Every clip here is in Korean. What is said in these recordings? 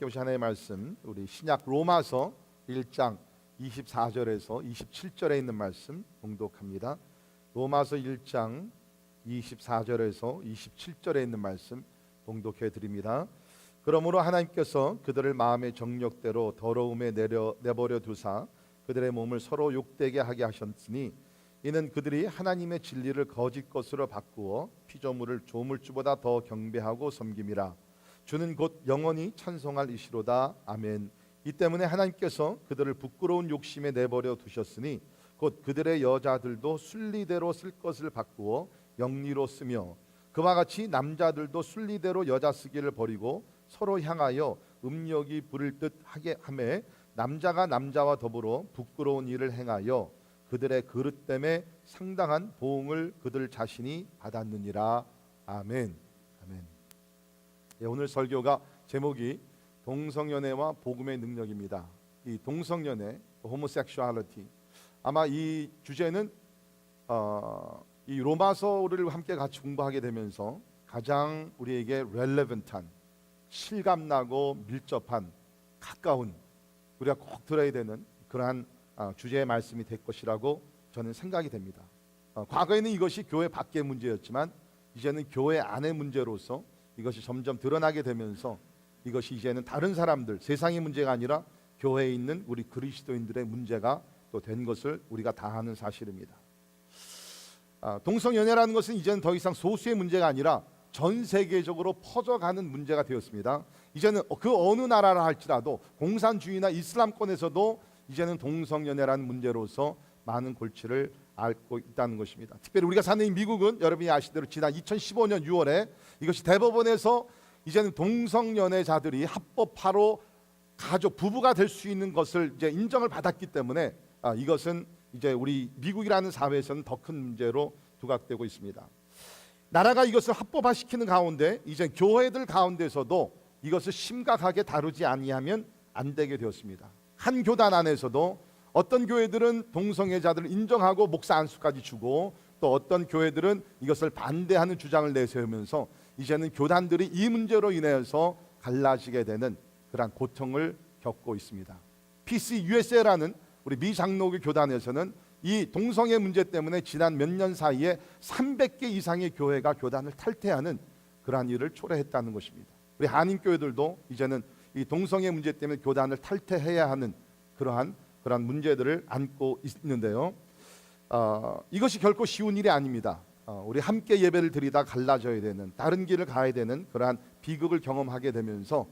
오신 하나님의 말씀, 우리 신약 로마서 1장 24절에서 27절에 있는 말씀 봉독합니다. 로마서 1장 24절에서 27절에 있는 말씀 봉독해 드립니다. 그러므로 하나님께서 그들을 마음의 정욕대로 더러움에 내버려 두사 그들의 몸을 서로 욕되게 하게 하셨으니 이는 그들이 하나님의 진리를 거짓 것으로 바꾸어 피조물을 조물주보다 더 경배하고 섬김이라. 주는 곧 영원히 찬송할 이시로다. 아멘. 이 때문에 하나님께서 그들을 부끄러운 욕심에 내버려 두셨으니 곧 그들의 여자들도 순리대로 쓸 것을 바꾸어 영리로 쓰며 그와 같이 남자들도 순리대로 여자 쓰기를 버리고 서로 향하여 음욕이 부를 듯 하게 하매 남자가 남자와 더불어 부끄러운 일을 행하여 그들의 그릇 때문에 상당한 보응을 그들 자신이 받았느니라. 아멘. 아멘. 예, 오늘 설교가 제목이 동성연애와 복음의 능력입니다. 이 동성연애, homosexuality. 아마 이 주제는 이 로마서를 함께 같이 공부하게 되면서 가장 우리에게 relevant한, 실감나고 밀접한, 가까운, 우리가 꼭 들어야 되는 그러한 주제의 말씀이 될 것이라고 저는 생각이 됩니다. 과거에는 이것이 교회 밖의 문제였지만 이제는 교회 안의 문제로서 이것이 점점 드러나게 되면서 이것이 이제는 다른 사람들, 세상의 문제가 아니라 교회에 있는 우리 그리스도인들의 문제가 또 된 것을 우리가 다 아는 사실입니다. 동성연애라는 것은 이제는 더 이상 소수의 문제가 아니라 전 세계적으로 퍼져가는 문제가 되었습니다. 이제는 그 어느 나라라 할지라도 공산주의나 이슬람권에서도 이제는 동성연애라는 문제로서 많은 골치를 앓고 있다는 것입니다. 특별히 우리가 사는 이 미국은 여러분이 아시대로 지난 2015년 6월에 이것이 대법원에서 이제는 동성연애자들이 합법화로 가족 부부가 될 수 있는 것을 이제 인정을 받았기 때문에 이것은 이제 우리 미국이라는 사회에서는 더 큰 문제로 부각되고 있습니다. 나라가 이것을 합법화시키는 가운데 이제 교회들 가운데서도 이것을 심각하게 다루지 아니하면 안 되게 되었습니다. 한 교단 안에서도 어떤 교회들은 동성애자들을 인정하고 목사 안수까지 주고 또 어떤 교회들은 이것을 반대하는 주장을 내세우면서 이제는 교단들이 이 문제로 인해서 갈라지게 되는 그러한 고통을 겪고 있습니다. PCUSA라는 우리 미 장로교 교단에서는 이 동성애 문제 때문에 지난 몇 년 사이에 300개 이상의 교회가 교단을 탈퇴하는 그러한 일을 초래했다는 것입니다. 우리 한인교회들도 이제는 이 동성애 문제 때문에 교단을 탈퇴해야 하는 그러한 문제들을 안고 있는데요. 이것이 결코 쉬운 일이 아닙니다. 우리 함께 예배를 드리다 갈라져야 되는, 다른 길을 가야 되는 그러한 비극을 경험하게 되면서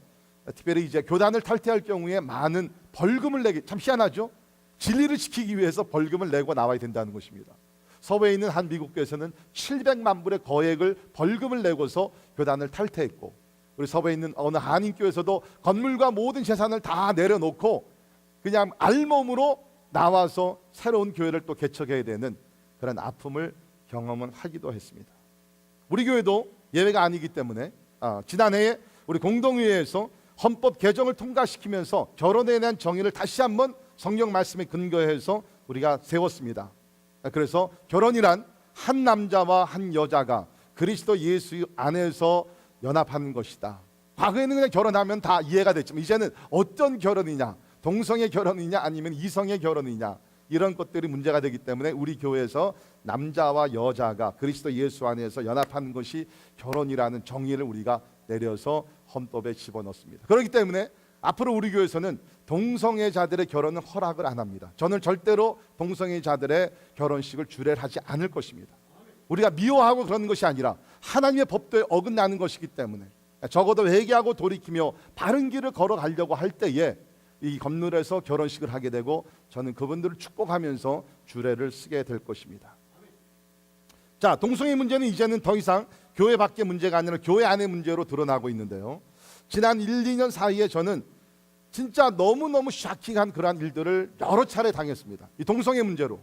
특별히 이제 교단을 탈퇴할 경우에 많은 벌금을 내기, 참 희한하죠. 진리를 지키기 위해서 벌금을 내고 나와야 된다는 것입니다. 서부에 있는 한 미국 교회에서는 700만 불의 거액을 벌금을 내고서 교단을 탈퇴했고, 우리 서부에 있는 어느 한인교회에서도 건물과 모든 재산을 다 내려놓고 그냥 알몸으로 나와서 새로운 교회를 또 개척해야 되는 그런 아픔을 경험은 하기도 했습니다. 우리 교회도 예외가 아니기 때문에 지난해에 우리 공동회의에서 헌법 개정을 통과시키면서 결혼에 대한 정의를 다시 한번 성경 말씀에 근거해서 우리가 세웠습니다. 그래서 결혼이란 한 남자와 한 여자가 그리스도 예수 안에서 연합하는 것이다. 과거에는 그냥 결혼하면 다 이해가 됐지만 이제는 어떤 결혼이냐, 동성의 결혼이냐 아니면 이성의 결혼이냐, 이런 것들이 문제가 되기 때문에 우리 교회에서 남자와 여자가 그리스도 예수 안에서 연합하는 것이 결혼이라는 정의를 우리가 내려서 헌법에 집어넣습니다. 그렇기 때문에 앞으로 우리 교회에서는 동성애자들의 결혼은 허락을 안 합니다. 저는 절대로 동성애자들의 결혼식을 주례하지 않을 것입니다. 우리가 미워하고 그러는 것이 아니라 하나님의 법도에 어긋나는 것이기 때문에 적어도 회개하고 돌이키며 바른 길을 걸어가려고 할 때에 이 건물에서 결혼식을 하게 되고 저는 그분들을 축복하면서 주례를 쓰게 될 것입니다. 자, 동성애 문제는 이제는 더 이상 교회 밖의 문제가 아니라 교회 안의 문제로 드러나고 있는데요. 지난 1, 2년 사이에 저는 진짜 너무너무 샤킹한 그러한 일들을 여러 차례 당했습니다. 이 동성애 문제로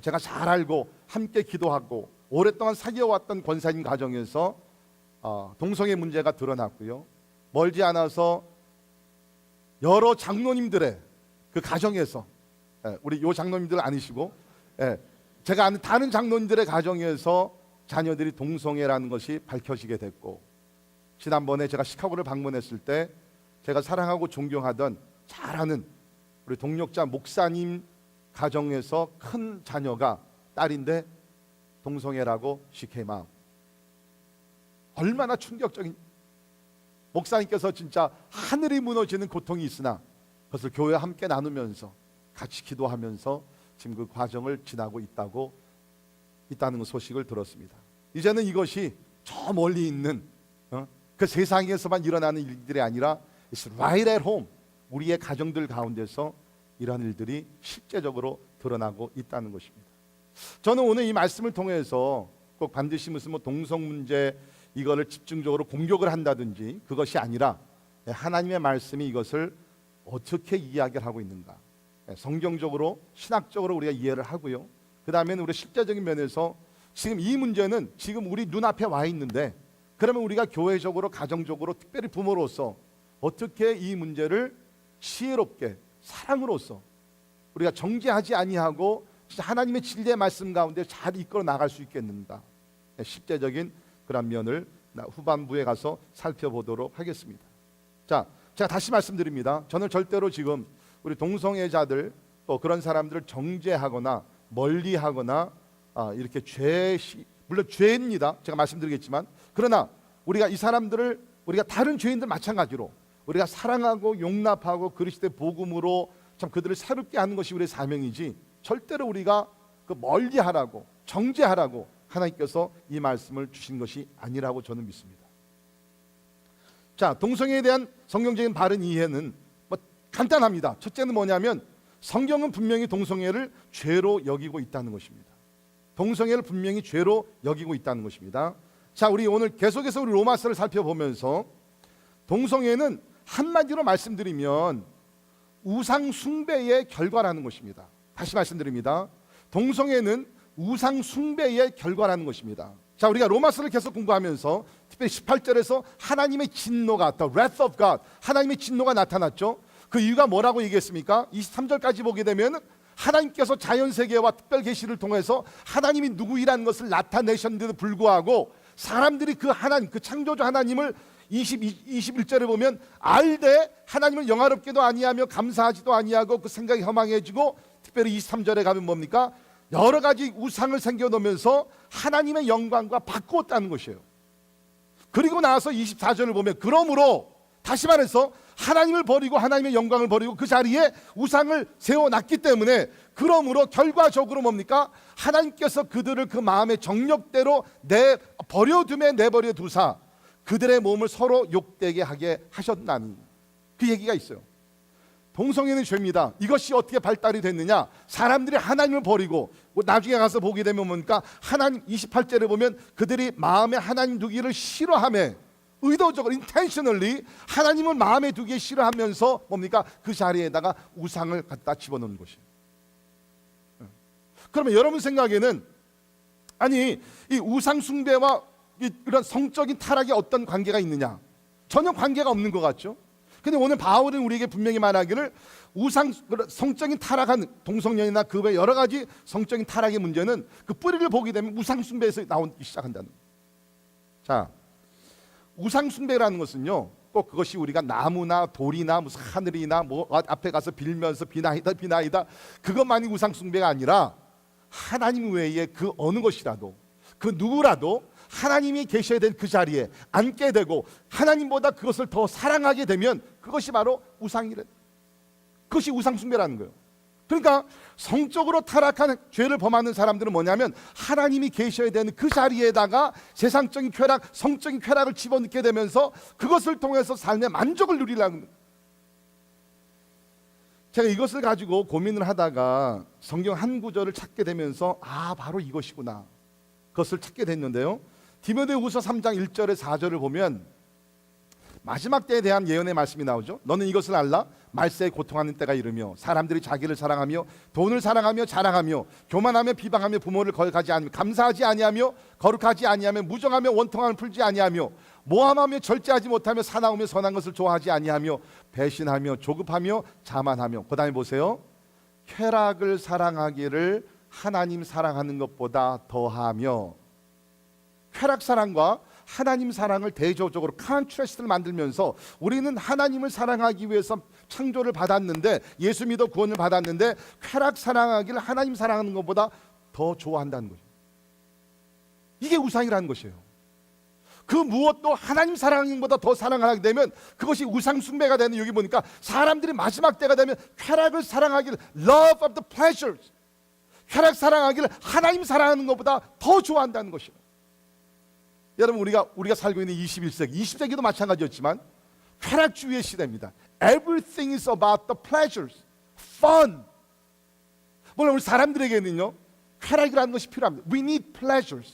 제가 잘 알고 함께 기도하고 오랫동안 사귀어왔던 권사님 가정에서 동성애 문제가 드러났고요. 멀지 않아서 여러 장로님들의 그 가정에서 우리 요 장로님들 아니시고 제가 아는 다른 장로님들의 가정에서 자녀들이 동성애라는 것이 밝혀지게 됐고, 지난번에 제가 시카고를 방문했을 때 제가 사랑하고 존경하던 잘 아는 우리 동력자 목사님 가정에서 큰 자녀가 딸인데 동성애라고 CK맘. 얼마나 충격적인, 목사님께서 진짜 하늘이 무너지는 고통이 있으나 그것을 교회와 함께 나누면서 같이 기도하면서 지금 그 과정을 지나고 있다는 소식을 들었습니다. 이제는 이것이 저 멀리 있는 그 세상에서만 일어나는 일들이 아니라 It's right at home, 우리의 가정들 가운데서 이러한 일들이 실제적으로 드러나고 있다는 것입니다. 저는 오늘 이 말씀을 통해서 꼭 반드시 무슨 동성 문제 이거를 집중적으로 공격을 한다든지 그것이 아니라 하나님의 말씀이 이것을 어떻게 이야기를 하고 있는가, 성경적으로 신학적으로 우리가 이해를 하고요. 그 다음에는 우리 실제적인 면에서 지금 이 문제는 지금 우리 눈앞에 와 있는데, 그러면 우리가 교회적으로 가정적으로 특별히 부모로서 어떻게 이 문제를 지혜롭게 사랑으로서 우리가 정죄하지 아니하고 진짜 하나님의 진리의 말씀 가운데 잘 이끌어 나갈 수 있겠는가, 실제적인 그런 면을 후반부에 가서 살펴보도록 하겠습니다. 자, 제가 다시 말씀드립니다. 저는 절대로 지금 우리 동성애자들 또 그런 사람들을 정죄하거나 멀리하거나 이렇게 물론 죄입니다. 제가 말씀드리겠지만, 그러나 우리가 이 사람들을 우리가 다른 죄인들 마찬가지로 우리가 사랑하고 용납하고 그리스도의 복음으로 참 그들을 새롭게 하는 것이 우리의 사명이지, 절대로 우리가 그 멀리하라고 정죄하라고 하나님께서 이 말씀을 주신 것이 아니라고 저는 믿습니다. 자, 동성애에 대한 성경적인 바른 이해는 간단합니다. 첫째는 뭐냐면 성경은 분명히 동성애를 죄로 여기고 있다는 것입니다. 동성애를 분명히 죄로 여기고 있다는 것입니다. 자, 우리 오늘 계속해서 우리 로마서를 살펴보면서 동성애는 한마디로 말씀드리면 우상 숭배의 결과라는 것입니다. 다시 말씀드립니다. 동성애는 우상 숭배의 결과라는 것입니다. 자, 우리가 로마서를 계속 공부하면서 특별히 18절에서 하나님의 진노가, the wrath of God, 하나님의 진노가 나타났죠. 그 이유가 뭐라고 얘기했습니까? 23절까지 보게 되면 하나님께서 자연세계와 특별 계시를 통해서 하나님이 누구이라는 것을 나타내셨는데도 불구하고 사람들이 그 하나님, 그 창조주 하나님을 21절에 보면 알되 하나님을 영화롭게도 아니하며 감사하지도 아니하고 그 생각이 허망해지고, 특별히 23절에 가면 뭡니까? 여러 가지 우상을 생겨놓으면서 하나님의 영광과 바꾸었다는 것이에요. 그리고 나서 24절을 보면 그러므로 다시 말해서 하나님을 버리고 하나님의 영광을 버리고 그 자리에 우상을 세워놨기 때문에, 그러므로 결과적으로 뭡니까? 하나님께서 그들을 그 마음의 정욕대로 내버려 두사 그들의 몸을 서로 욕되게 하게 하셨나니, 그 얘기가 있어요. 동성애는 죄입니다. 이것이 어떻게 발달이 됐느냐? 사람들이 하나님을 버리고 나중에 가서 보게 되면 뭡니까? 하나님 28절에 보면 그들이 마음에 하나님 두기를 싫어하며, 의도적으로 intentionally 하나님을 마음에 두기 싫어하면서 뭡니까? 그 자리에다가 우상을 갖다 집어넣는 것이에요. 그러면 여러분 생각에는 아니 이 우상 숭배와 이런 성적인 타락이 어떤 관계가 있느냐? 전혀 관계가 없는 것 같죠? 근데 오늘 바울은 우리에게 분명히 말하기를 성적인 타락한 동성연이나 그 외 여러 가지 성적인 타락의 문제는 그 뿌리를 보게 되면 우상 숭배에서 나오기 시작한다는. 자, 우상 숭배라는 것은요, 꼭 그것이 우리가 나무나 돌이나 무슨 하늘이나 뭐 앞에 가서 빌면서 비나이다 그것만이 우상 숭배가 아니라 하나님 외에 그 어느 것이라도 그 누구라도 하나님이 계셔야 될 그 자리에 앉게 되고 하나님보다 그것을 더 사랑하게 되면 그것이 바로 우상이래. 그것이 우상 숭배라는 거예요. 그러니까 성적으로 타락한 죄를 범하는 사람들은 뭐냐면 하나님이 계셔야 되는 그 자리에다가 세상적인 쾌락, 성적인 쾌락을 집어넣게 되면서 그것을 통해서 삶의 만족을 누리려는. 제가 이것을 가지고 고민을 하다가 성경 한 구절을 찾게 되면서 바로 이것이구나, 그것을 찾게 됐는데요. 디모데후서 3장 1절에 4절을 보면 마지막 때에 대한 예언의 말씀이 나오죠. 너는 이것을 알라. 말세에 고통하는 때가 이르며 사람들이 자기를 사랑하며 돈을 사랑하며 자랑하며 교만하며 비방하며 부모를 거역하지 않으며 감사하지 아니하며 거룩하지 아니하며 무정하며 원통함을 풀지 아니하며 모함하며 절제하지 못하며 사나우며 선한 것을 좋아하지 아니하며 배신하며 조급하며 자만하며. 그 다음에 보세요. 쾌락을 사랑하기를 하나님 사랑하는 것보다 더하며. 쾌락 사랑과 하나님 사랑을 대조적으로 컨트라스트를 만들면서 우리는 하나님을 사랑하기 위해서 창조를 받았는데, 예수 믿어 구원을 받았는데 쾌락 사랑하기를 하나님 사랑하는 것보다 더 좋아한다는 거예요. 이게 우상이라는 것이에요. 그 무엇도 하나님 사랑하는 것보다 더 사랑하게 되면 그것이 우상 숭배가 되는, 여기 보니까 사람들이 마지막 때가 되면 쾌락을 사랑하기를, love of the pleasures, 쾌락 사랑하기를 하나님 사랑하는 것보다 더 좋아한다는 것이에요. 여러분, 우리가 살고 있는 21세기, 20세기도 마찬가지였지만 쾌락주의의 시대입니다. Everything is about the pleasures, fun. 물론 우리 사람들에게는요, 쾌락이라는 것이 필요합니다. We need pleasures.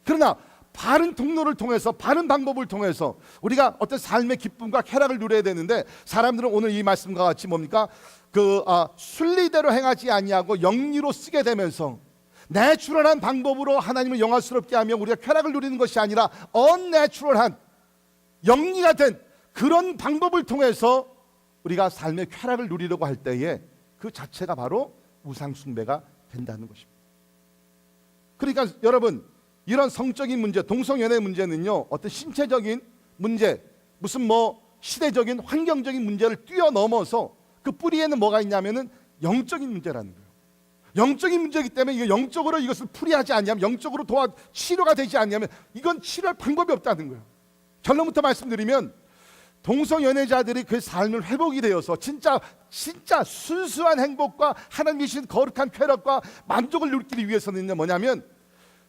그러나 바른 통로를 통해서, 바른 방법을 통해서 우리가 어떤 삶의 기쁨과 쾌락을 누려야 되는데, 사람들은 오늘 이 말씀과 같이 뭡니까? 순리대로 행하지 아니하고 영리로 쓰게 되면서 내추럴한 방법으로 하나님을 영화스럽게 하며 우리가 쾌락을 누리는 것이 아니라 언내추럴한, 영리가 된 그런 방법을 통해서 우리가 삶의 쾌락을 누리려고 할 때에 그 자체가 바로 우상 숭배가 된다는 것입니다. 그러니까 여러분, 이런 성적인 문제, 동성연애 문제는요, 어떤 신체적인 문제, 무슨 시대적인 환경적인 문제를 뛰어넘어서 그 뿌리에는 뭐가 있냐면은 영적인 문제라는 거예요. 영적인 문제이기 때문에 이거 영적으로 이것을 풀이하지 않냐면, 영적으로 치료가 되지 않냐면 이건 치료할 방법이 없다는 거예요. 결론부터 말씀드리면 동성연애자들이 그 삶을 회복이 되어서 진짜 순수한 행복과 하나님이 주신 거룩한 쾌락과 만족을 누리기 위해서는 뭐냐면,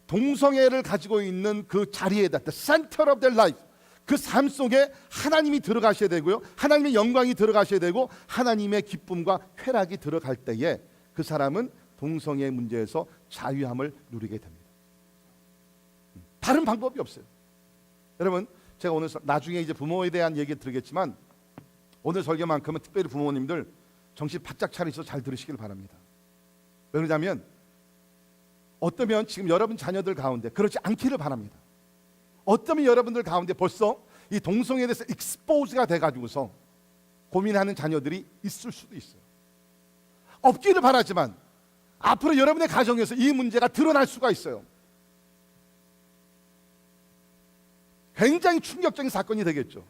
동성애를 가지고 있는 그 자리에다, the center of their life, 그 삶 속에 하나님이 들어가셔야 되고요, 하나님의 영광이 들어가셔야 되고 하나님의 기쁨과 쾌락이 들어갈 때에 그 사람은 동성애 문제에서 자유함을 누리게 됩니다. 다른 방법이 없어요. 여러분, 제가 오늘 나중에 이제 부모에 대한 얘기 드리겠지만, 오늘 설교만큼은 특별히 부모님들 정신 바짝 차리셔서 잘 들으시길 바랍니다. 왜 그러냐면, 어쩌면 지금 여러분 자녀들 가운데 그렇지 않기를 바랍니다. 어쩌면 여러분들 가운데 벌써 이 동성애에 대해서 익스포즈가 돼가지고서 고민하는 자녀들이 있을 수도 있어요. 없기를 바라지만 앞으로 여러분의 가정에서 이 문제가 드러날 수가 있어요. 굉장히 충격적인 사건이 되겠죠.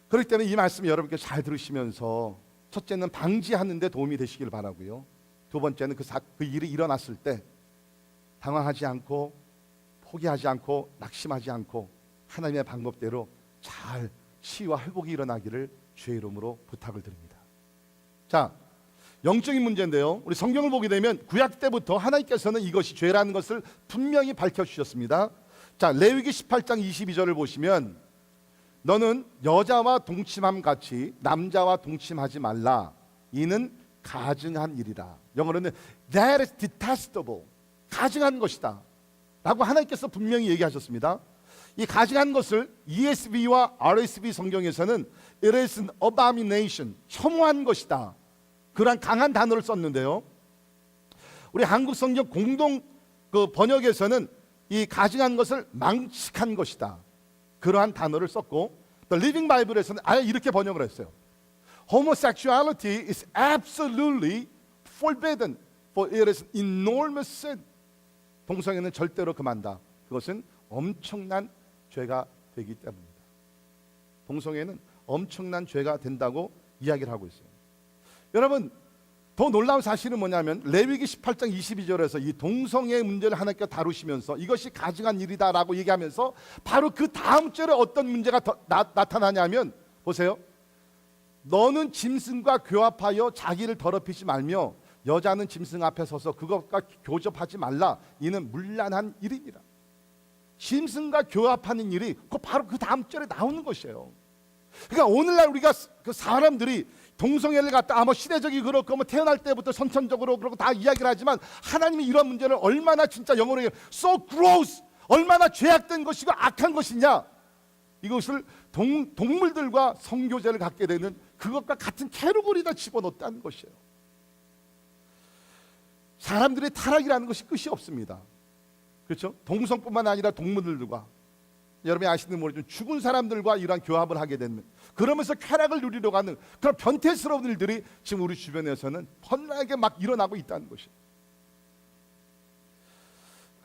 그렇기 때문에 이 말씀 여러분께 잘 들으시면서, 첫째는 방지하는 데 도움이 되시길 바라고요. 두 번째는 그 일이 일어났을 때 당황하지 않고 포기하지 않고 낙심하지 않고 하나님의 방법대로 잘 치유와 회복이 일어나기를 주의 이름으로 부탁을 드립니다. 자, 영적인 문제인데요, 우리 성경을 보게 되면 구약 때부터 하나님께서는 이것이 죄라는 것을 분명히 밝혀주셨습니다. 자, 레위기 18장 22절을 보시면, 너는 여자와 동침함 같이 남자와 동침하지 말라. 이는 가증한 일이라. 영어로는 that is detestable, 가증한 것이다 라고 하나님께서 분명히 얘기하셨습니다. 이 가증한 것을 ESV와 RSV 성경에서는 it is an abomination, 혐오한 것이다, 그러한 강한 단어를 썼는데요, 우리 한국 성경 공동 번역에서는 이 가증한 것을 망측한 것이다, 그러한 단어를 썼고, The Living Bible에서는 아예 이렇게 번역을 했어요. Homosexuality is absolutely forbidden, for it is enormous sin. 동성애는 절대로 금한다. 그것은 엄청난 죄가 되기 때문입니다. 동성애는 엄청난 죄가 된다고 이야기를 하고 있어요. 여러분, 더 놀라운 사실은 뭐냐면, 레위기 18장 22절에서 이 동성애 문제를 하나님께 다루시면서 이것이 가증한 일이다라고 얘기하면서 바로 그 다음 절에 어떤 문제가 나타나냐면, 보세요. 너는 짐승과 교합하여 자기를 더럽히지 말며 여자는 짐승 앞에 서서 그것과 교접하지 말라. 이는 문란한 일입니다. 짐승과 교합하는 일이 바로 그 다음 절에 나오는 것이에요. 그러니까 오늘날 우리가 그 사람들이 동성애를 갖다 시대적이 그렇고 태어날 때부터 선천적으로 그렇고 다 이야기를 하지만, 하나님이 이런 문제를 얼마나 진짜 영어로 so gross, 얼마나 죄악된 것이고 악한 것이냐, 이것을 동물들과 성교제를 갖게 되는 그것과 같은 캐러고리에다 집어넣었다는 것이에요. 사람들의 타락이라는 것이 끝이 없습니다. 그렇죠? 동성뿐만 아니라 동물들과, 여러분이 아시는 모르지만 죽은 사람들과 이러한 교합을 하게 되는, 그러면서 쾌락을 누리려고 하는 그런 변태스러운 일들이 지금 우리 주변에서는 뻔하게 막 일어나고 있다는 것이에요.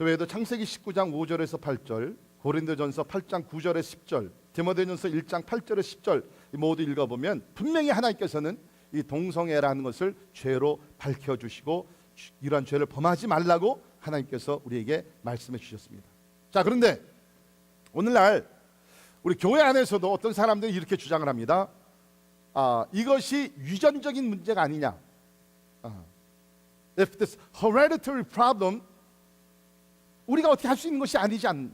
그 외에도 창세기 19장 5절에서 8절, 고린도전서 8장 9절에서 10절, 디모데전서 1장 8절에서 10절 모두 읽어보면 분명히 하나님께서는 이 동성애라는 것을 죄로 밝혀주시고 이러한 죄를 범하지 말라고 하나님께서 우리에게 말씀해 주셨습니다. 자, 그런데 오늘날 우리 교회 안에서도 어떤 사람들이 이렇게 주장을 합니다. 이것이 유전적인 문제가 아니냐. If this hereditary problem, 우리가 어떻게 할 수 있는 것이 아니지 않느냐.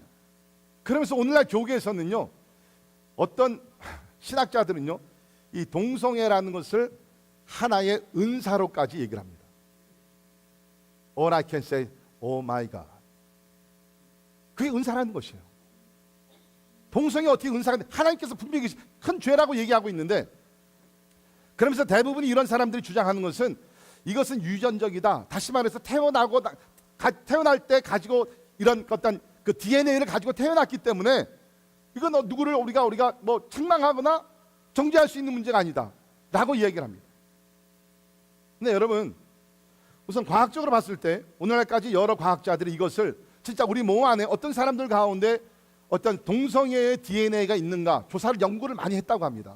그러면서 오늘날 교계에서는요, 어떤 신학자들은요, 이 동성애라는 것을 하나의 은사로까지 얘기를 합니다. All I can say, oh my God. 그게 은사라는 것이에요. 동성애 어떻게 은사가 돼? 하나님께서 분명히 큰 죄라고 얘기하고 있는데, 그러면서 대부분이 이런 사람들이 주장하는 것은 이것은 유전적이다. 다시 말해서 태어날 때 가지고 이런 어떤 그 DNA를 가지고 태어났기 때문에 이건 누구를 우리가 뭐 책망하거나 정죄할 수 있는 문제가 아니다라고 이야기를 합니다. 근데 여러분, 우선 과학적으로 봤을 때 오늘날까지 여러 과학자들이 이것을 진짜 우리 몸 안에 어떤 사람들 가운데 어떤 동성애의 DNA가 있는가 조사를 연구를 많이 했다고 합니다.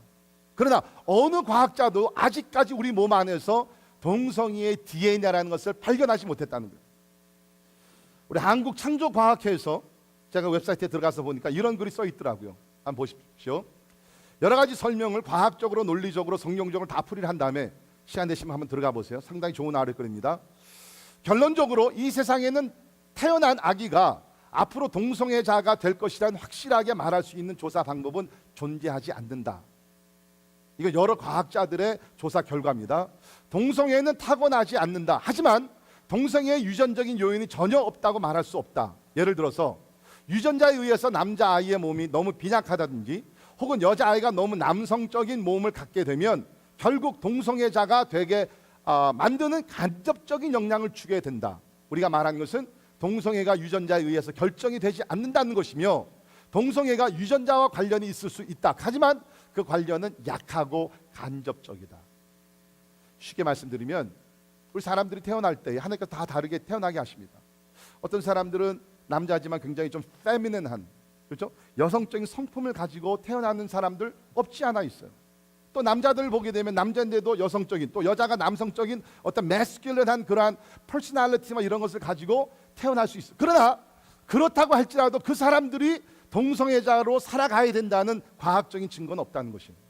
그러나 어느 과학자도 아직까지 우리 몸 안에서 동성애의 DNA라는 것을 발견하지 못했다는 거예요. 우리 한국창조과학회에서 제가 웹사이트에 들어가서 보니까 이런 글이 써 있더라고요. 한번 보십시오. 여러 가지 설명을 과학적으로, 논리적으로, 성경적으로 다 풀이를 한 다음에 시간 되시면 한번 들어가 보세요. 상당히 좋은 아르글입니다. 결론적으로 이 세상에는 태어난 아기가 앞으로 동성애자가 될 것이란 확실하게 말할 수 있는 조사 방법은 존재하지 않는다. 이거 여러 과학자들의 조사 결과입니다. 동성애는 타고나지 않는다. 하지만 동성애의 유전적인 요인이 전혀 없다고 말할 수 없다. 예를 들어서 유전자에 의해서 남자아이의 몸이 너무 빈약하다든지 혹은 여자아이가 너무 남성적인 몸을 갖게 되면 결국 동성애자가 되게 만드는 간접적인 영향을 주게 된다. 우리가 말하는 것은 동성애가 유전자에 의해서 결정이 되지 않는다는 것이며 동성애가 유전자와 관련이 있을 수 있다. 하지만 그 관련은 약하고 간접적이다. 쉽게 말씀드리면 우리 사람들이 태어날 때 하나님께서 다 다르게 태어나게 하십니다. 어떤 사람들은 남자지만 굉장히 좀 페미닌한, 그렇죠? 여성적인 성품을 가지고 태어나는 사람들 없지 않아 있어요. 또 남자들을 보게 되면 남자인데도 여성적인, 또 여자가 남성적인 어떤 매스큘런한 그러한 퍼스널리티나 이런 것을 가지고 태어날 수 있어요. 그러나 그렇다고 할지라도 그 사람들이 동성애자로 살아가야 된다는 과학적인 증거는 없다는 것입니다.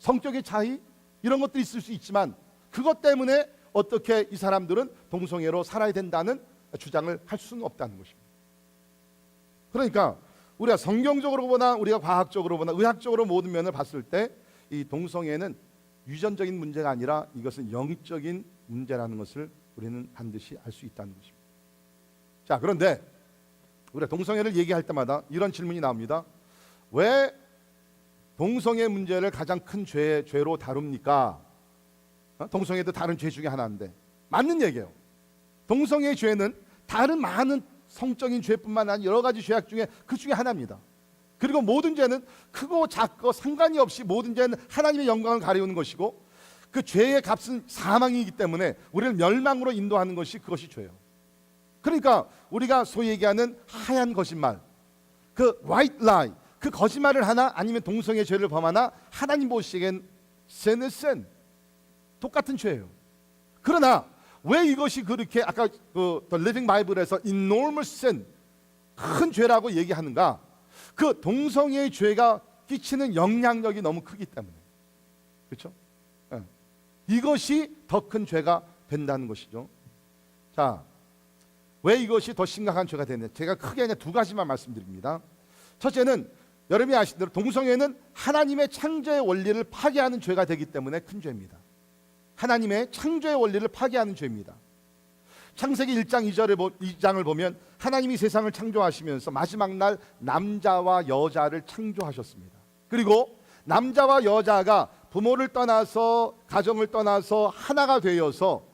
성격의 차이 이런 것들이 있을 수 있지만 그것 때문에 어떻게 이 사람들은 동성애로 살아야 된다는 주장을 할 수는 없다는 것입니다. 그러니까 우리가 성경적으로 보나 우리가 과학적으로 보나 의학적으로 모든 면을 봤을 때 이 동성애는 유전적인 문제가 아니라 이것은 영적인 문제라는 것을 우리는 반드시 알 수 있다는 것입니다. 자, 그런데 우리가 동성애를 얘기할 때마다 이런 질문이 나옵니다. 왜 동성애 문제를 가장 큰 죄로 다룹니까? 동성애도 다른 죄 중에 하나인데 맞는 얘기예요. 동성애의 죄는 다른 많은 성적인 죄뿐만 아니라 여러 가지 죄악 중에 그 중에 하나입니다. 그리고 모든 죄는 크고 작고 상관이 없이 모든 죄는 하나님의 영광을 가리우는 것이고 그 죄의 값은 사망이기 때문에 우리를 멸망으로 인도하는 것이 그것이 죄예요. 그러니까 우리가 소위 얘기하는 하얀 거짓말, 그 white lie, 그 거짓말을 하나 아니면 동성애 죄를 범하나 하나님 보시기엔 sin is sin, 똑같은 죄예요. 그러나 왜 이것이 그렇게 아까 그 The Living Bible에서 enormous sin, 큰 죄라고 얘기하는가? 그 동성애의 죄가 끼치는 영향력이 너무 크기 때문에, 그렇죠? 네. 이것이 더 큰 죄가 된다는 것이죠. 자, 왜 이것이 더 심각한 죄가 되느냐? 제가 크게 그냥 두 가지만 말씀드립니다. 첫째는 여러분이 아시는 대로 동성애는 하나님의 창조의 원리를 파괴하는 죄가 되기 때문에 큰 죄입니다. 하나님의 창조의 원리를 파괴하는 죄입니다. 창세기 1장 2장을 보면 하나님이 세상을 창조하시면서 마지막 날 남자와 여자를 창조하셨습니다. 그리고 남자와 여자가 부모를 떠나서 가정을 떠나서 하나가 되어서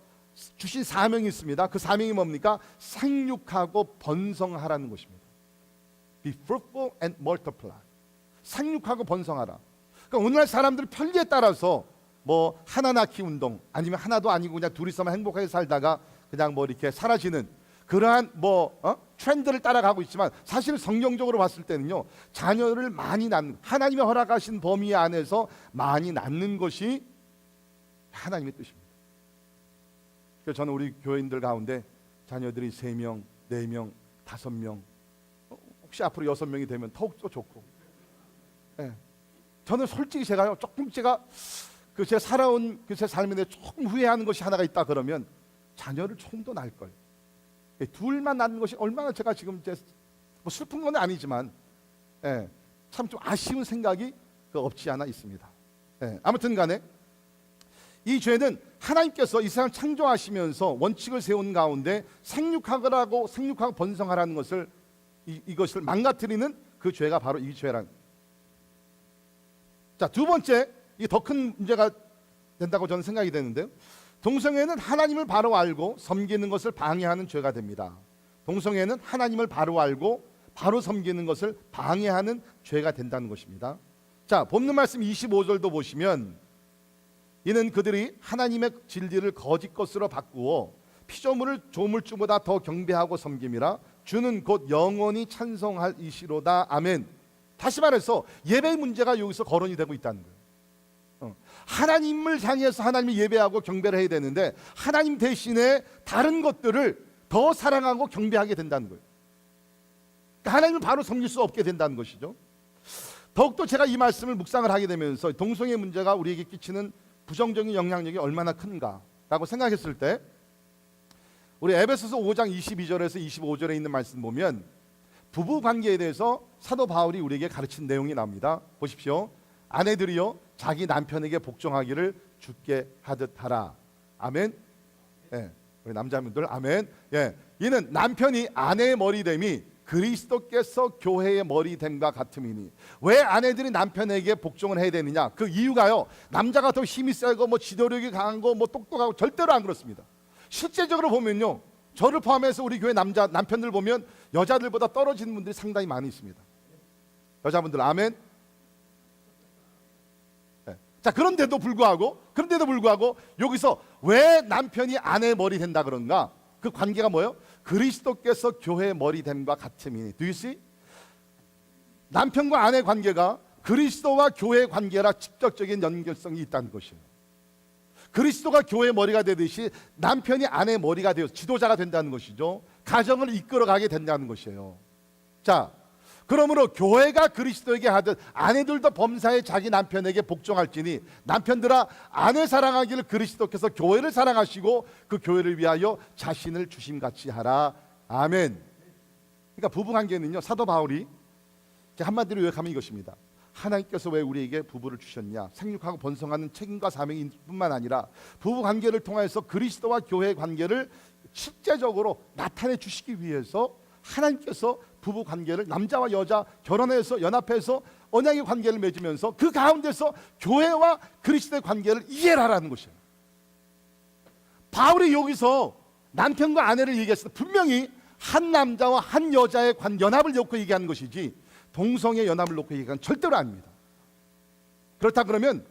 주신 사명이 있습니다. 그 사명이 뭡니까? 생육하고 번성하라는 것입니다. Be fruitful and multiply. 생육하고 번성하라. 그러니까 오늘날 사람들 편리에 따라서 뭐 하나 낳기 운동 아니면 하나도 아니고 그냥 둘이서만 행복하게 살다가 그냥 뭐 이렇게 사라지는 그러한 트렌드를 따라가고 있지만 사실 성경적으로 봤을 때는요, 자녀를 많이 낳는, 하나님이 허락하신 범위 안에서 많이 낳는 것이 하나님의 뜻입니다. 그래서 저는 우리 교인들 가운데 자녀들이 3명, 4명, 5명, 혹시 앞으로 6명이 되면 더욱더 좋고, 예. 저는 솔직히 제가요, 조금 제가 제 살아온 제 삶에 대해 조금 후회하는 것이 하나가 있다 그러면 자녀를 조금 더 낳을 걸. 둘만 낳는 것이 얼마나 제가 지금 뭐 슬픈 건 아니지만, 예, 참 좀 아쉬운 생각이 없지 않아 있습니다. 예, 아무튼 간에 이 죄는 하나님께서 이 세상을 창조하시면서 원칙을 세운 가운데 생육하고 번성하라는 것을 이것을 망가뜨리는 그 죄가 바로 이 죄란. 자, 두 번째, 이게 더 큰 문제가 된다고 저는 생각이 되는데요. 동성애는 하나님을 바로 알고 섬기는 것을 방해하는 죄가 됩니다. 동성애는 하나님을 바로 알고 바로 섬기는 것을 방해하는 죄가 된다는 것입니다. 자, 본문 말씀 25절도 보시면, 이는 그들이 하나님의 진리를 거짓 것으로 바꾸어 피조물을 조물주보다 더 경배하고 섬김이라. 주는 곧 영원히 찬송할 이시로다. 아멘. 다시 말해서 예배의 문제가 여기서 거론이 되고 있다는 거예요. 하나님을 향해서 하나님을 예배하고 경배를 해야 되는데 하나님 대신에 다른 것들을 더 사랑하고 경배하게 된다는 거예요. 그러니까 하나님을 바로 섬길 수 없게 된다는 것이죠. 더욱더 제가 이 말씀을 묵상을 하게 되면서 동성애 문제가 우리에게 끼치는 부정적인 영향력이 얼마나 큰가라고 생각했을 때, 우리 에베소서 5장 22절에서 25절에 있는 말씀 보면 부부 관계에 대해서 사도 바울이 우리에게 가르친 내용이 나옵니다. 보십시오. 아내들이여 자기 남편에게 복종하기를 주께 하듯 하라. 아멘. 예, 우리 남자분들 아멘. 예, 이는 남편이 아내의 머리됨이 그리스도께서 교회의 머리됨과 같음이니. 왜 아내들이 남편에게 복종을 해야 되느냐? 그 이유가요, 남자가 더 힘이 세고 뭐 지도력이 강한 거 뭐 똑똑하고 절대로 안 그렇습니다. 실제적으로 보면요, 저를 포함해서 우리 교회 남편들 보면 여자들보다 떨어지는 분들이 상당히 많이 있습니다. 여자분들 아멘. 네. 자, 그런데도 불구하고 여기서 왜 남편이 아내의 머리 된다 그런가? 그 관계가 뭐예요? 그리스도께서 교회의 머리됨과 같음이니. Do you see? 남편과 아내 관계가 그리스도와 교회의 관계라 직접적인 연결성이 있다는 것이에요. 그리스도가 교회의 머리가 되듯이 남편이 아내의 머리가 되어서 지도자가 된다는 것이죠. 가정을 이끌어가게 된다는 것이에요. 자, 그러므로 교회가 그리스도에게 하듯 아내들도 범사에 자기 남편에게 복종할지니, 남편들아 아내 사랑하기를 그리스도께서 교회를 사랑하시고 그 교회를 위하여 자신을 주심같이 하라. 아멘. 그러니까 부부관계는요, 사도 바울이 한마디로 요약하면 이것입니다. 하나님께서 왜 우리에게 부부를 주셨냐? 생육하고 번성하는 책임과 사명일 뿐만 아니라 부부관계를 통해서 그리스도와 교회의 관계를 실제적으로 나타내 주시기 위해서 하나님께서 부부관계를 남자와 여자 결혼해서 연합해서 언약의 관계를 맺으면서 그 가운데서 교회와 그리스도의 관계를 이해하라는 것이에요. 바울이 여기서 남편과 아내를 얘기했을 때 분명히 한 남자와 한 여자의 연합을 놓고 얘기하는 것이지 동성의 연합을 놓고 얘기하는 절대로 아닙니다. 그렇다 그러면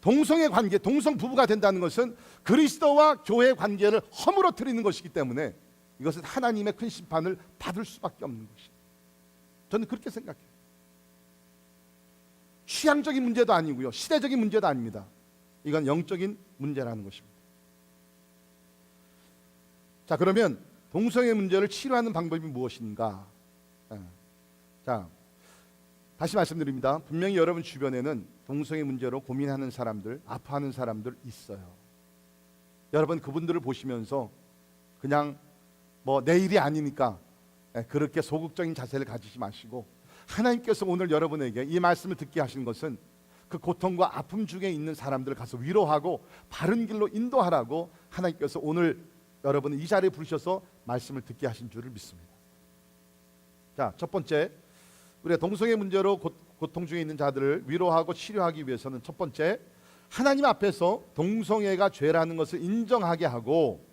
동성의 관계, 동성 부부가 된다는 것은 그리스도와 교회의 관계를 허물어뜨리는 것이기 때문에 이것은 하나님의 큰 심판을 받을 수밖에 없는 것입니다. 저는 그렇게 생각해요. 취향적인 문제도 아니고요, 시대적인 문제도 아닙니다. 이건 영적인 문제라는 것입니다. 자, 그러면 동성애 문제를 치료하는 방법이 무엇인가? 자, 다시 말씀드립니다. 분명히 여러분 주변에는 동성애 문제로 고민하는 사람들, 아파하는 사람들 있어요. 여러분 그분들을 보시면서 그냥 뭐 내 일이 아니니까 그렇게 소극적인 자세를 가지지 마시고, 하나님께서 오늘 여러분에게 이 말씀을 듣게 하신 것은 그 고통과 아픔 중에 있는 사람들을 가서 위로하고 바른 길로 인도하라고 하나님께서 오늘 여러분을 이 자리에 부르셔서 말씀을 듣게 하신 줄을 믿습니다. 자, 첫 번째, 우리가 동성애 문제로 고통 중에 있는 자들을 위로하고 치료하기 위해서는 첫 번째, 하나님 앞에서 동성애가 죄라는 것을 인정하게 하고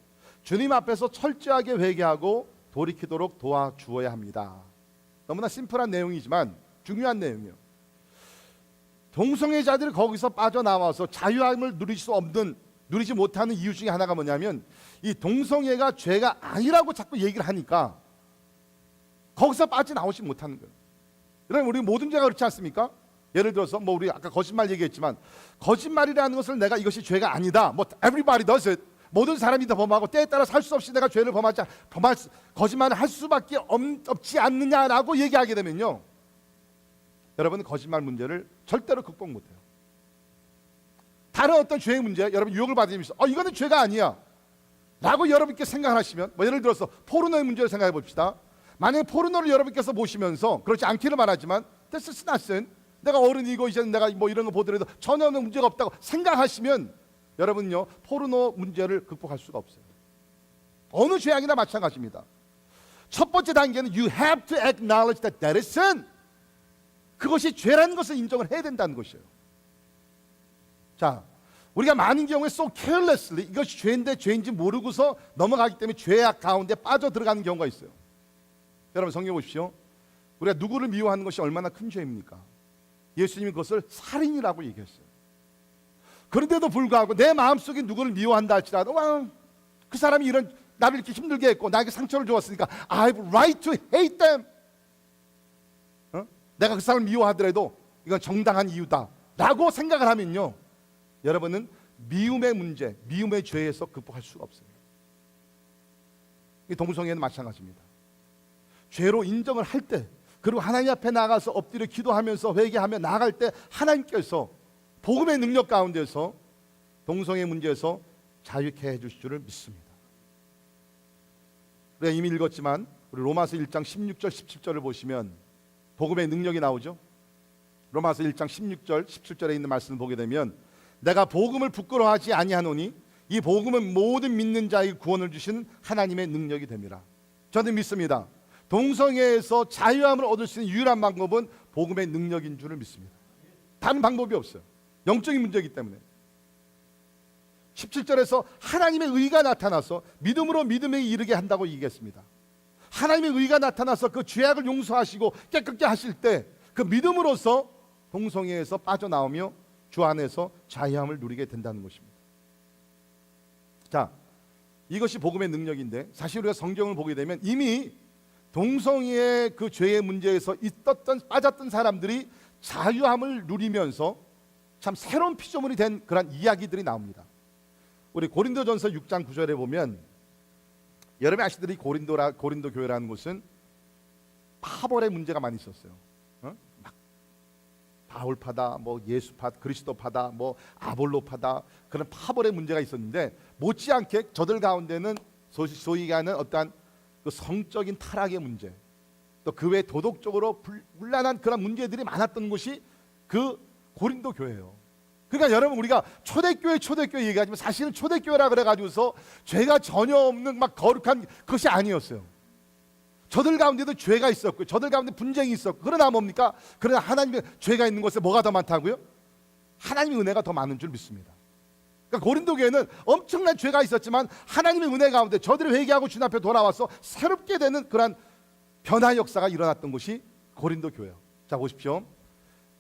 주님 앞에서 철저하게 회개하고 돌이키도록 도와주어야 합니다. 너무나 심플한 내용이지만 중요한 내용이에요. 동성애자들이 거기서 빠져나와서 자유함을 누릴 수 없는 누리지 못하는 이유 중에 하나가 뭐냐면 이 동성애가 죄가 아니라고 자꾸 얘기를 하니까 거기서 빠져나오지 못하는 거예요. 여러분, 우리 모든 죄가 그렇지 않습니까? 예를 들어서 뭐 우리 아까 거짓말 얘기했지만 거짓말이라는 것을 내가 이것이 죄가 아니다, 뭐 everybody does it, 모든 사람이 다 범하고 때에 따라 살 수 없이 내가 죄를 거짓말을 할 수밖에 없지 않느냐라고 얘기하게 되면요, 여러분 거짓말 문제를 절대로 극복 못해요. 다른 어떤 죄의 문제, 여러분 유혹을 받으면서 이거는 죄가 아니야 라고 여러분께 생각하시면, 뭐 예를 들어서 포르노의 문제를 생각해 봅시다. 만약에 포르노를 여러분께서 보시면서, 그렇지 않기를 바라지만 this is nothing, 내가 어른이고 이제 내가 뭐 이런 거 보더라도 전혀 문제가 없다고 생각하시면 여러분요 포르노 문제를 극복할 수가 없어요. 어느 죄악이나 마찬가지입니다. 첫 번째 단계는 you have to acknowledge that that is sin. 그것이 죄라는 것을 인정을 해야 된다는 것이에요. 자, 우리가 많은 경우에 so carelessly 이것이 죄인데 죄인지 모르고서 넘어가기 때문에 죄악 가운데 빠져 들어가는 경우가 있어요. 여러분 성경 보십시오. 우리가 누구를 미워하는 것이 얼마나 큰 죄입니까? 예수님이 그것을 살인이라고 얘기했어요. 그런데도 불구하고 내 마음속에 누구를 미워한다 할지라도 그 사람이 이런 나를 이렇게 힘들게 했고 나에게 상처를 주었으니까 I have right to hate them. 내가 그 사람을 미워하더라도 이건 정당한 이유다 라고 생각을 하면요, 여러분은 미움의 문제, 미움의 죄에서 극복할 수가 없어요. 이 동성애는 마찬가지입니다. 죄로 인정을 할 때, 그리고 하나님 앞에 나가서 엎드려 기도하면서 회개하며 나아갈 때 하나님께서 복음의 능력 가운데서 동성애 문제에서 자유케 해주실 줄을 믿습니다. 우리가 이미 읽었지만 우리 로마서 1장 16절 17절을 보시면 복음의 능력이 나오죠. 로마서 1장 16절 17절에 있는 말씀을 보게 되면 내가 복음을 부끄러워하지 아니하노니 이 복음은 모든 믿는 자에게 구원을 주시는 하나님의 능력이 됨이라. 저는 믿습니다. 동성애에서 자유함을 얻을 수 있는 유일한 방법은 복음의 능력인 줄을 믿습니다. 다른 방법이 없어요. 영적인 문제이기 때문에. 17절에서 하나님의 의가 나타나서 믿음으로 믿음에 이르게 한다고 얘기했습니다. 하나님의 의가 나타나서 그 죄악을 용서하시고 깨끗게 하실 때 그 믿음으로써 동성애에서 빠져나오며 주 안에서 자유함을 누리게 된다는 것입니다. 자, 이것이 복음의 능력인데 사실 우리가 성경을 보게 되면 이미 동성애의 그 죄의 문제에서 빠졌던 사람들이 자유함을 누리면서 참 새로운 피조물이 된 그런 이야기들이 나옵니다. 우리 고린도전서 6장 9절에 보면 여러분이 아시듯이 고린도 교회라는 곳은 파벌의 문제가 많이 있었어요. 막 바울파다, 뭐 예수파, 그리스도파다, 뭐 아볼로파다, 그런 파벌의 문제가 있었는데 못지않게 저들 가운데는 소위 하는 어떠한 그 성적인 타락의 문제, 또 그 외 도덕적으로 문란한 그런 문제들이 많았던 곳이 그 고린도 교회예요. 그러니까 여러분 우리가 초대교회 얘기하지만 사실은 초대교회라 그래가지고서 죄가 전혀 없는 막 거룩한 것이 아니었어요. 저들 가운데도 죄가 있었고 저들 가운데 분쟁이 있었고, 그러나 뭡니까? 그러나 하나님의 죄가 있는 곳에 뭐가 더 많다고요? 하나님의 은혜가 더 많은 줄 믿습니다. 그러니까 고린도 교회는 엄청난 죄가 있었지만 하나님의 은혜 가운데 저들이 회개하고 주님 앞에 돌아와서 새롭게 되는 그런 변화 역사가 일어났던 곳이 고린도 교회예요. 자 보십시오.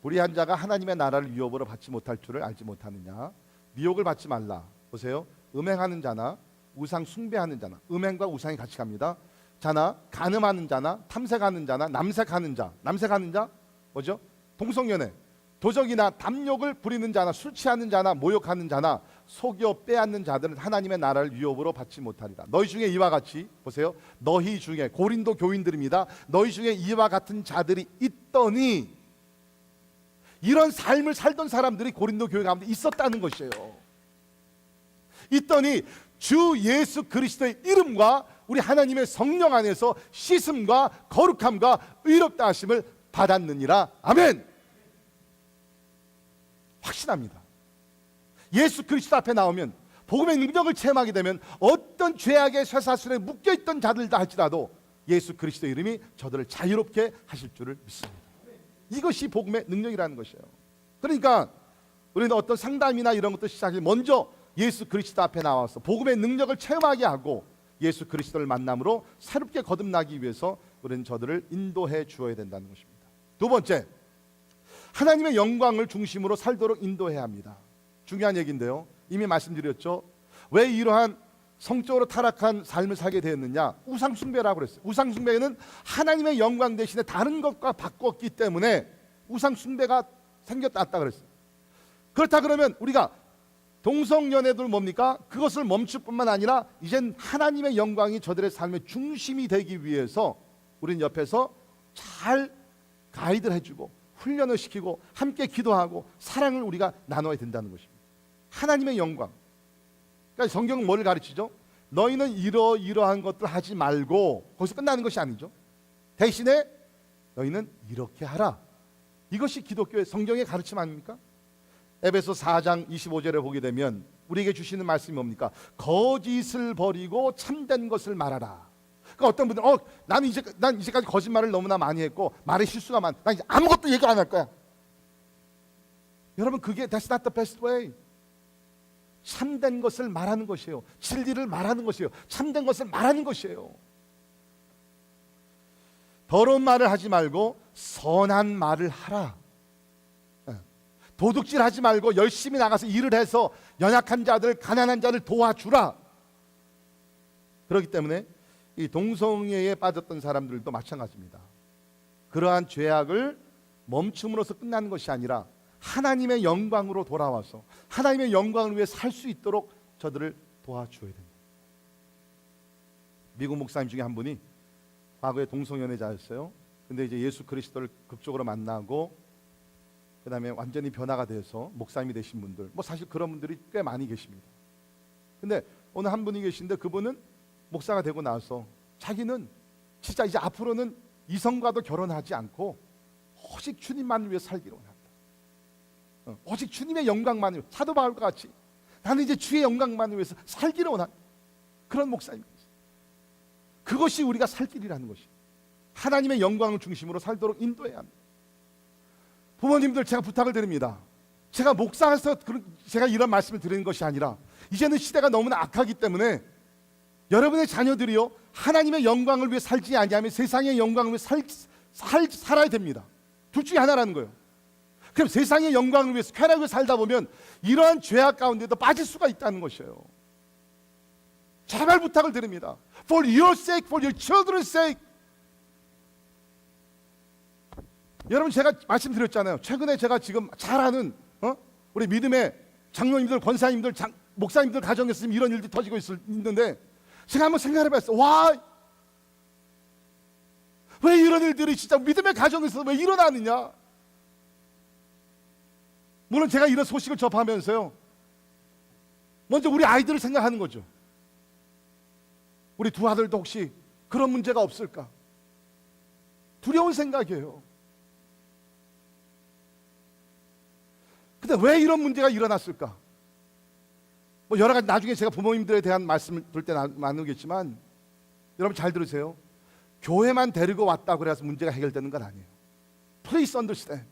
불의한 자가 하나님의 나라를 위협으로 받지 못할 줄을 알지 못하느냐. 미혹을 받지 말라. 보세요. 음행하는 자나 우상 숭배하는 자나, 음행과 우상이 같이 갑니다. 자나 간음하는 자나 탐색하는 자나 남색하는 자 뭐죠? 동성연애, 도적이나 담욕을 부리는 자나 술 취하는 자나 모욕하는 자나 속여 빼앗는 자들은 하나님의 나라를 위협으로 받지 못하리라. 너희 중에 이와 같이, 보세요, 너희 중에, 고린도 교인들입니다. 너희 중에 이와 같은 자들이 있더니, 이런 삶을 살던 사람들이 고린도 교회 가운데 있었다는 것이에요. 있더니 주 예수 그리스도의 이름과 우리 하나님의 성령 안에서 씻음과 거룩함과 의롭다 하심을 받았느니라. 아멘. 확신합니다. 예수 그리스도 앞에 나오면, 복음의 능력을 체험하게 되면 어떤 죄악의 쇠사슬에 묶여있던 자들다 할지라도 예수 그리스도의 이름이 저들을 자유롭게 하실 줄을 믿습니다. 이것이 복음의 능력이라는 것이에요. 그러니까 우리는 어떤 상담이나 이런 것도 시작해 먼저 예수 그리스도 앞에 나와서 복음의 능력을 체험하게 하고 예수 그리스도를 만남으로 새롭게 거듭나기 위해서 우리는 저들을 인도해 주어야 된다는 것입니다. 두 번째, 하나님의 영광을 중심으로 살도록 인도해야 합니다. 중요한 얘기인데요, 이미 말씀드렸죠. 왜 이러한 성적으로 타락한 삶을 살게 되었느냐? 우상 숭배라고 그랬어요. 우상 숭배는 하나님의 영광 대신에 다른 것과 바꿨기 때문에 우상 숭배가 생겼다 그랬어요. 그렇다 그러면 우리가 동성연애들 뭡니까? 그것을 멈출 뿐만 아니라 이젠 하나님의 영광이 저들의 삶의 중심이 되기 위해서 우리는 옆에서 잘 가이드를 해주고 훈련을 시키고 함께 기도하고 사랑을 우리가 나눠야 된다는 것입니다. 하나님의 영광. 그러니까 성경은 뭘 가르치죠? 너희는 이러한 것들 하지 말고, 거기서 끝나는 것이 아니죠. 대신에 너희는 이렇게 하라. 이것이 기독교의 성경의 가르침 아닙니까? 에베소 4장 25절에 보게 되면 우리에게 주시는 말씀이 뭡니까? 거짓을 버리고 참된 것을 말하라. 그러니까 어떤 분들은 난 이제까지 거짓말을 너무나 많이 했고 말에 실수가 난 이제 아무것도 얘기 안 할 거야. 여러분, 그게 that's not the best way. 참된 것을 말하는 것이에요. 진리를 말하는 것이에요. 참된 것을 말하는 것이에요. 더러운 말을 하지 말고 선한 말을 하라. 도둑질하지 말고 열심히 나가서 일을 해서 연약한 자들, 가난한 자를 도와주라. 그렇기 때문에 이 동성애에 빠졌던 사람들도 마찬가지입니다. 그러한 죄악을 멈춤으로써 끝나는 것이 아니라 하나님의 영광으로 돌아와서 하나님의 영광을 위해 살 수 있도록 저들을 도와줘야 됩니다. 미국 목사님 중에 한 분이 과거에 동성연애자였어요. 근데 이제 예수 그리스도를 극적으로 만나고 그 다음에 완전히 변화가 돼서 목사님이 되신 분들, 뭐 사실 그런 분들이 꽤 많이 계십니다. 근데 오늘 한 분이 계신데 그분은 목사가 되고 나서 자기는 진짜 이제 앞으로는 이성과도 결혼하지 않고 오직 주님만을 위해 살기로 합니다. 오직 주님의 영광만을 위해, 사도 바울과 같이 나는 이제 주의 영광만을 위해서 살기로 원한 그런 목사님이었어요. 그것이 우리가 살 길이라는 것이, 하나님의 영광을 중심으로 살도록 인도해야 합니다. 부모님들, 제가 부탁을 드립니다. 제가 목사에서 제가 이런 말씀을 드리는 것이 아니라 이제는 시대가 너무나 악하기 때문에 여러분의 자녀들이요 하나님의 영광을 위해 살지 아니하면 세상의 영광을 위해 살아야 됩니다. 둘 중에 하나라는 거예요. 그럼 세상의 영광을 위해서 쾌락을 살다 보면 이러한 죄악 가운데도 빠질 수가 있다는 것이에요. 제발 부탁을 드립니다. For your sake, for your children's sake. 여러분, 제가 말씀드렸잖아요. 최근에 제가 지금 잘 아는 우리 믿음의 장로님들, 권사님들, 목사님들 가정에서 지금 이런 일들이 터지고 있는데 제가 한번 생각해봤어요. 와, 왜 이런 일들이 진짜 믿음의 가정에서 왜 일어나느냐. 물론 제가 이런 소식을 접하면서요 먼저 우리 아이들을 생각하는 거죠. 우리 두 아들도 혹시 그런 문제가 없을까 두려운 생각이에요. 근데 왜 이런 문제가 일어났을까? 뭐 여러 가지, 나중에 제가 부모님들에 대한 말씀을 들 때 나누겠지만 여러분 잘 들으세요. 교회만 데리고 왔다 그래서 문제가 해결되는 건 아니에요. Please understand.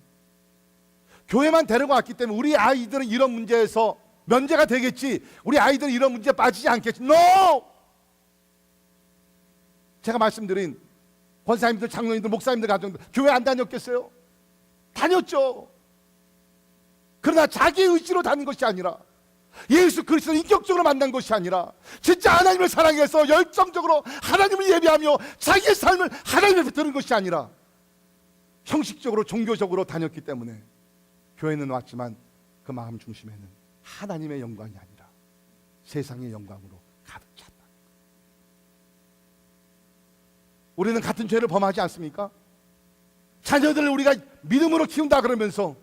교회만 데리고 왔기 때문에 우리 아이들은 이런 문제에서 면제가 되겠지, 우리 아이들은 이런 문제에 빠지지 않겠지. No! 제가 말씀드린 권사님들, 장로님들, 목사님들 가정들 교회 안 다녔겠어요? 다녔죠. 그러나 자기 의지로 다닌 것이 아니라 예수 그리스도를 인격적으로 만난 것이 아니라 진짜 하나님을 사랑해서 열정적으로 하나님을 예배하며 자기의 삶을 하나님 앞에 드는 것이 아니라 형식적으로 종교적으로 다녔기 때문에 교회는 왔지만 그 마음 중심에는 하나님의 영광이 아니라 세상의 영광으로 가득 찼다. 우리는 같은 죄를 범하지 않습니까? 자녀들을 우리가 믿음으로 키운다 그러면서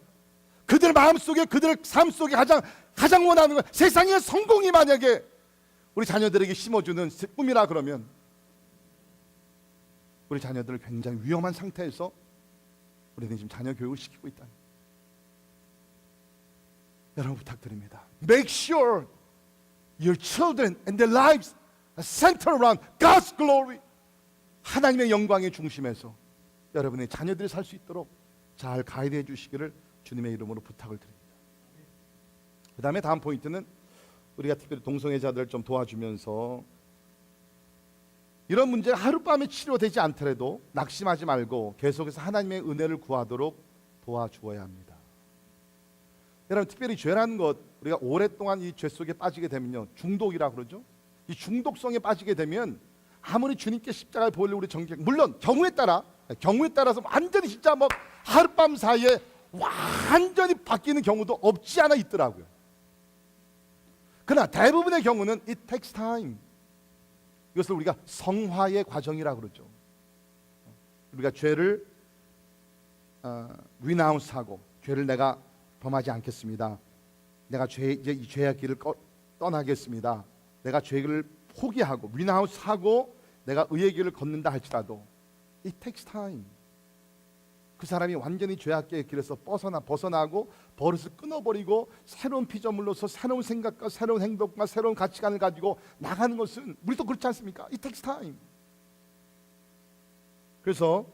그들 마음속에, 그들 삶 속에 가장 원하는 건 세상의 성공이 만약에 우리 자녀들에게 심어주는 꿈이라 그러면 우리 자녀들을 굉장히 위험한 상태에서 우리는 지금 자녀 교육을 시키고 있다. 여러분 부탁드립니다. Make sure your children and their lives are centered around God's glory. 하나님의 영광의 중심에서 여러분의 자녀들이 살 수 있도록 잘 가이드해 주시기를 주님의 이름으로 부탁을 드립니다. 그 다음에 다음 포인트는 우리가 특별히 동성애자들을 좀 도와주면서 이런 문제가 하룻밤에 치료되지 않더라도 낙심하지 말고 계속해서 하나님의 은혜를 구하도록 도와주어야 합니다. 여러분, 특별히 죄라는 것, 우리가 오랫동안 이 죄 속에 빠지게 되면요, 중독이라고 그러죠. 이 중독성에 빠지게 되면 아무리 주님께 십자가에 보이려 우리 정죄, 물론 경우에 따라서 완전히 진짜 뭐 하룻밤 사이에 완전히 바뀌는 경우도 없지 않아 있더라고요. 그러나 대부분의 경우는 it takes time. 이것을 우리가 성화의 과정이라고 그러죠. 우리가 죄를 리나운스하고, 죄를 내가 범하지 않겠습니다. 내가 이제 이 죄의 길을 떠나겠습니다. 내가 죄를 포기하고 리나운스하고 내가 의의 길을 걷는다 할지라도 it takes time. 그 사람이 완전히 죄악의 길에서 벗어나고 버릇을 끊어버리고 새로운 피조물로서 새로운 생각과 새로운 행동과 새로운 가치관을 가지고 나가는 것은 우리도 그렇지 않습니까? It takes time. 그래서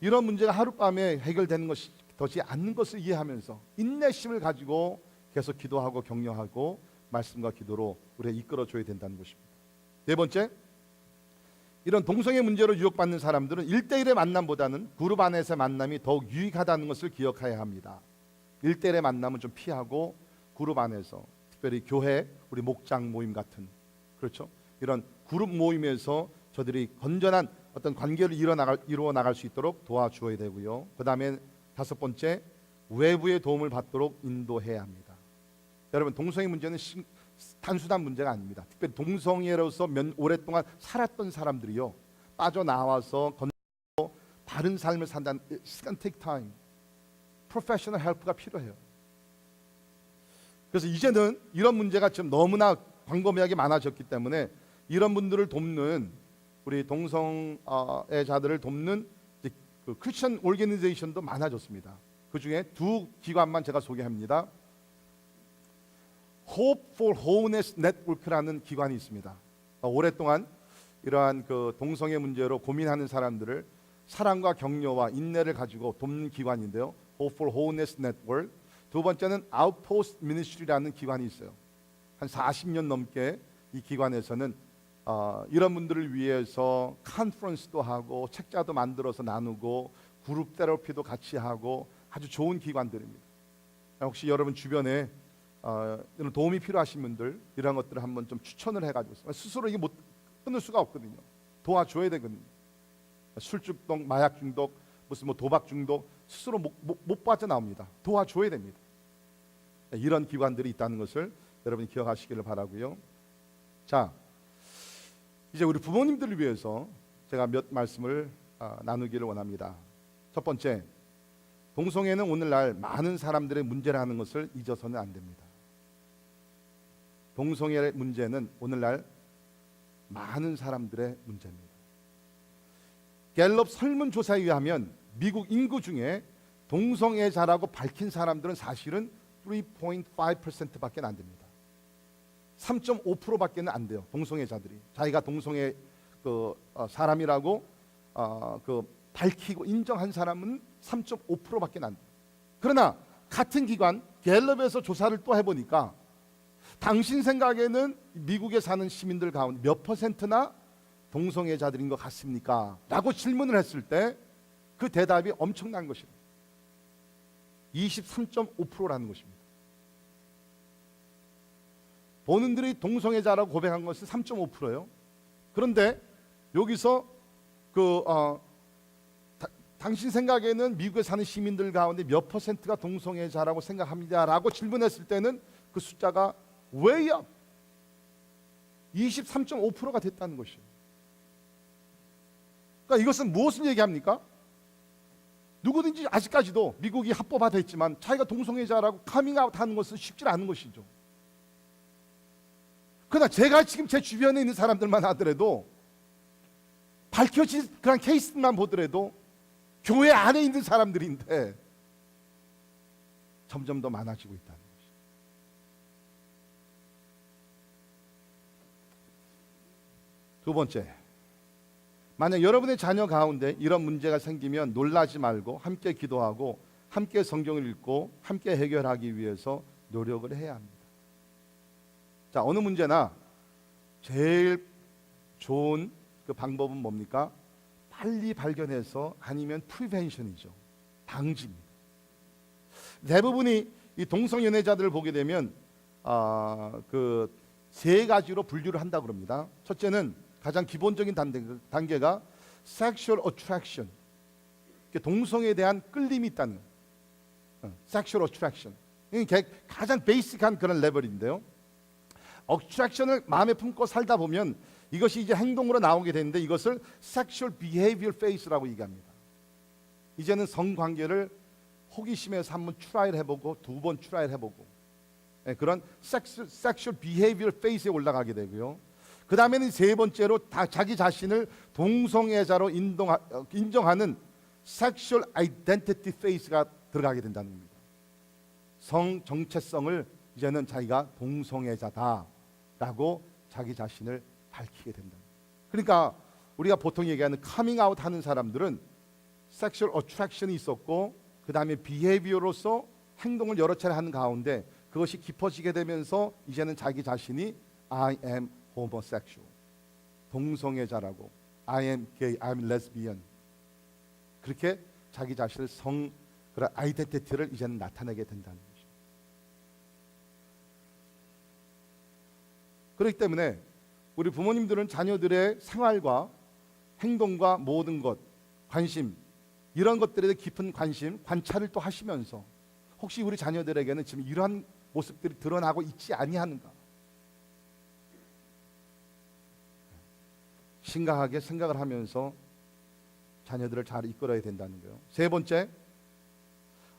이런 문제가 하룻밤에 해결되는 것이 되지 않는 것을 이해하면서 인내심을 가지고 계속 기도하고 격려하고 말씀과 기도로 우리가 이끌어줘야 된다는 것입니다. 네 번째, 이런 동성애 문제로 유혹받는 사람들은 1대1의 만남보다는 그룹 안에서의 만남이 더욱 유익하다는 것을 기억해야 합니다. 1대1의 만남은 좀 피하고 그룹 안에서, 특별히 교회, 우리 목장 모임 같은, 그렇죠? 이런 그룹 모임에서 저들이 건전한 어떤 관계를 이루어 나갈 수 있도록 도와주어야 되고요. 그 다음에 5번째, 외부의 도움을 받도록 인도해야 합니다. 여러분, 동성애 문제는 단순한 문제가 아닙니다. 특별히 동성애로서 오랫동안 살았던 사람들이요, 빠져나와서 바른 삶을 산다는, it's gonna take time. 프로페셔널 헬프가 필요해요. 그래서 이제는 이런 문제가 지금 너무나 광범위하게 많아졌기 때문에 이런 분들을 돕는, 우리 동성애자들을 돕는 그 크리스천 오르게니제이션도 많아졌습니다. 그 중에 2 기관만 제가 소개합니다. Hope for Wholeness Network라는 기관이 있습니다. 오랫동안 이러한 그 동성애 문제로 고민하는 사람들을 사랑과 격려와 인내를 가지고 돕는 기관인데요. Hope for Wholeness Network. 2번째는 Outpost Ministry라는 기관이 있어요. 한 40년 넘게 이 기관에서는 이런 분들을 위해서 컨퍼런스도 하고 책자도 만들어서 나누고 그룹 테라피도 같이 하고 아주 좋은 기관들입니다. 혹시 여러분 주변에 이런 도움이 필요하신 분들, 이런 것들을 한번 좀 추천을 해가지고, 스스로 이게 못 끊을 수가 없거든요. 도와줘야 되거든요. 술 중독, 마약 중독, 무슨 뭐 도박 중독, 스스로 못 빠져나옵니다. 도와줘야 됩니다. 이런 기관들이 있다는 것을 여러분이 기억하시기를 바라고요. 자, 이제 우리 부모님들을 위해서 제가 몇 말씀을 나누기를 원합니다. 첫 번째, 동성애는 오늘날 많은 사람들의 문제라는 것을 잊어서는 안 됩니다. 동성애 문제는 오늘날 많은 사람들의 문제입니다. 갤럽 설문조사에 의하면 미국 인구 중에 동성애자라고 밝힌 사람들은 사실은 3.5%밖에 안 됩니다. 3.5%밖에는 안 돼요. 동성애자들이 자기가 동성애 사람이라고 밝히고 인정한 사람은 3.5%밖에 안 돼요. 그러나 같은 기관 갤럽에서 조사를 또 해보니까 당신 생각에는 미국에 사는 시민들 가운데 몇 퍼센트나 동성애자들인 것 같습니까? 라고 질문을 했을 때 그 대답이 엄청난 것입니다. 23.5%라는 것입니다. 본인들이 동성애자라고 고백한 것은 3.5%예요. 그런데 여기서 당신 생각에는 미국에 사는 시민들 가운데 몇 퍼센트가 동성애자라고 생각합니다라고 질문했을 때는 그 숫자가 way up 23.5%가 됐다는 것이에요. 그러니까 이것은 무엇을 얘기합니까? 누구든지 아직까지도 미국이 합법화됐지만 자기가 동성애자라고 카밍아웃하는 것은 쉽지 않은 것이죠. 그러나 제가 지금 제 주변에 있는 사람들만 하더라도, 밝혀진 그런 케이스만 보더라도 교회 안에 있는 사람들인데 점점 더 많아지고 있다는 것이죠. 두 번째, 만약 여러분의 자녀 가운데 이런 문제가 생기면 놀라지 말고 함께 기도하고 함께 성경을 읽고 함께 해결하기 위해서 노력을 해야 합니다. 자, 어느 문제나 제일 좋은 그 방법은 뭡니까? 빨리 발견해서, 아니면 프리벤션이죠. 방지입니다. 대부분이 이 동성 연애자들을 보게 되면 그 세 가지로 분류를 한다 그럽니다. 첫째는 가장 기본적인 단계가 sexual attraction, 동성에 대한 끌림이 있다는 sexual attraction. 이게 가장 베이직한 그런 레벨인데요. attraction을 마음에 품고 살다 보면 이것이 이제 행동으로 나오게 되는데 이것을 sexual behavior phase라고 얘기합니다. 이제는 성관계를 호기심에서 한번 트라이를 해보고 두 번 트라이를 해보고 그런 sexual behavior phase에 올라가게 되고요. 그 다음에는 세 번째로 자기 자신을 동성애자로 인정하는 sexual identity phase가 들어가게 된다는 겁니다. 성 정체성을 이제는 자기가 동성애자다라고 자기 자신을 밝히게 된다. 그러니까 우리가 보통 얘기하는 커밍아웃 하는 사람들은 섹슈얼 어트랙션이 있었고 그 다음에 비헤이비어로서 행동을 여러 차례 하는 가운데 그것이 깊어지게 되면서 이제는 자기 자신이 I am homosexual, 동성애자라고, I am gay, I am lesbian, 그렇게 자기 자신을 그런 아이덴티티를 이제는 나타내게 된다는 것이죠. 그렇기 때문에 우리 부모님들은 자녀들의 생활과 행동과 모든 것, 관심, 이런 것들에 대해 깊은 관심, 관찰을 또 하시면서 혹시 우리 자녀들에게는 지금 이러한 모습들이 드러나고 있지 아니하는가, 심각하게 생각을 하면서 자녀들을 잘 이끌어야 된다는 거예요. 세 번째,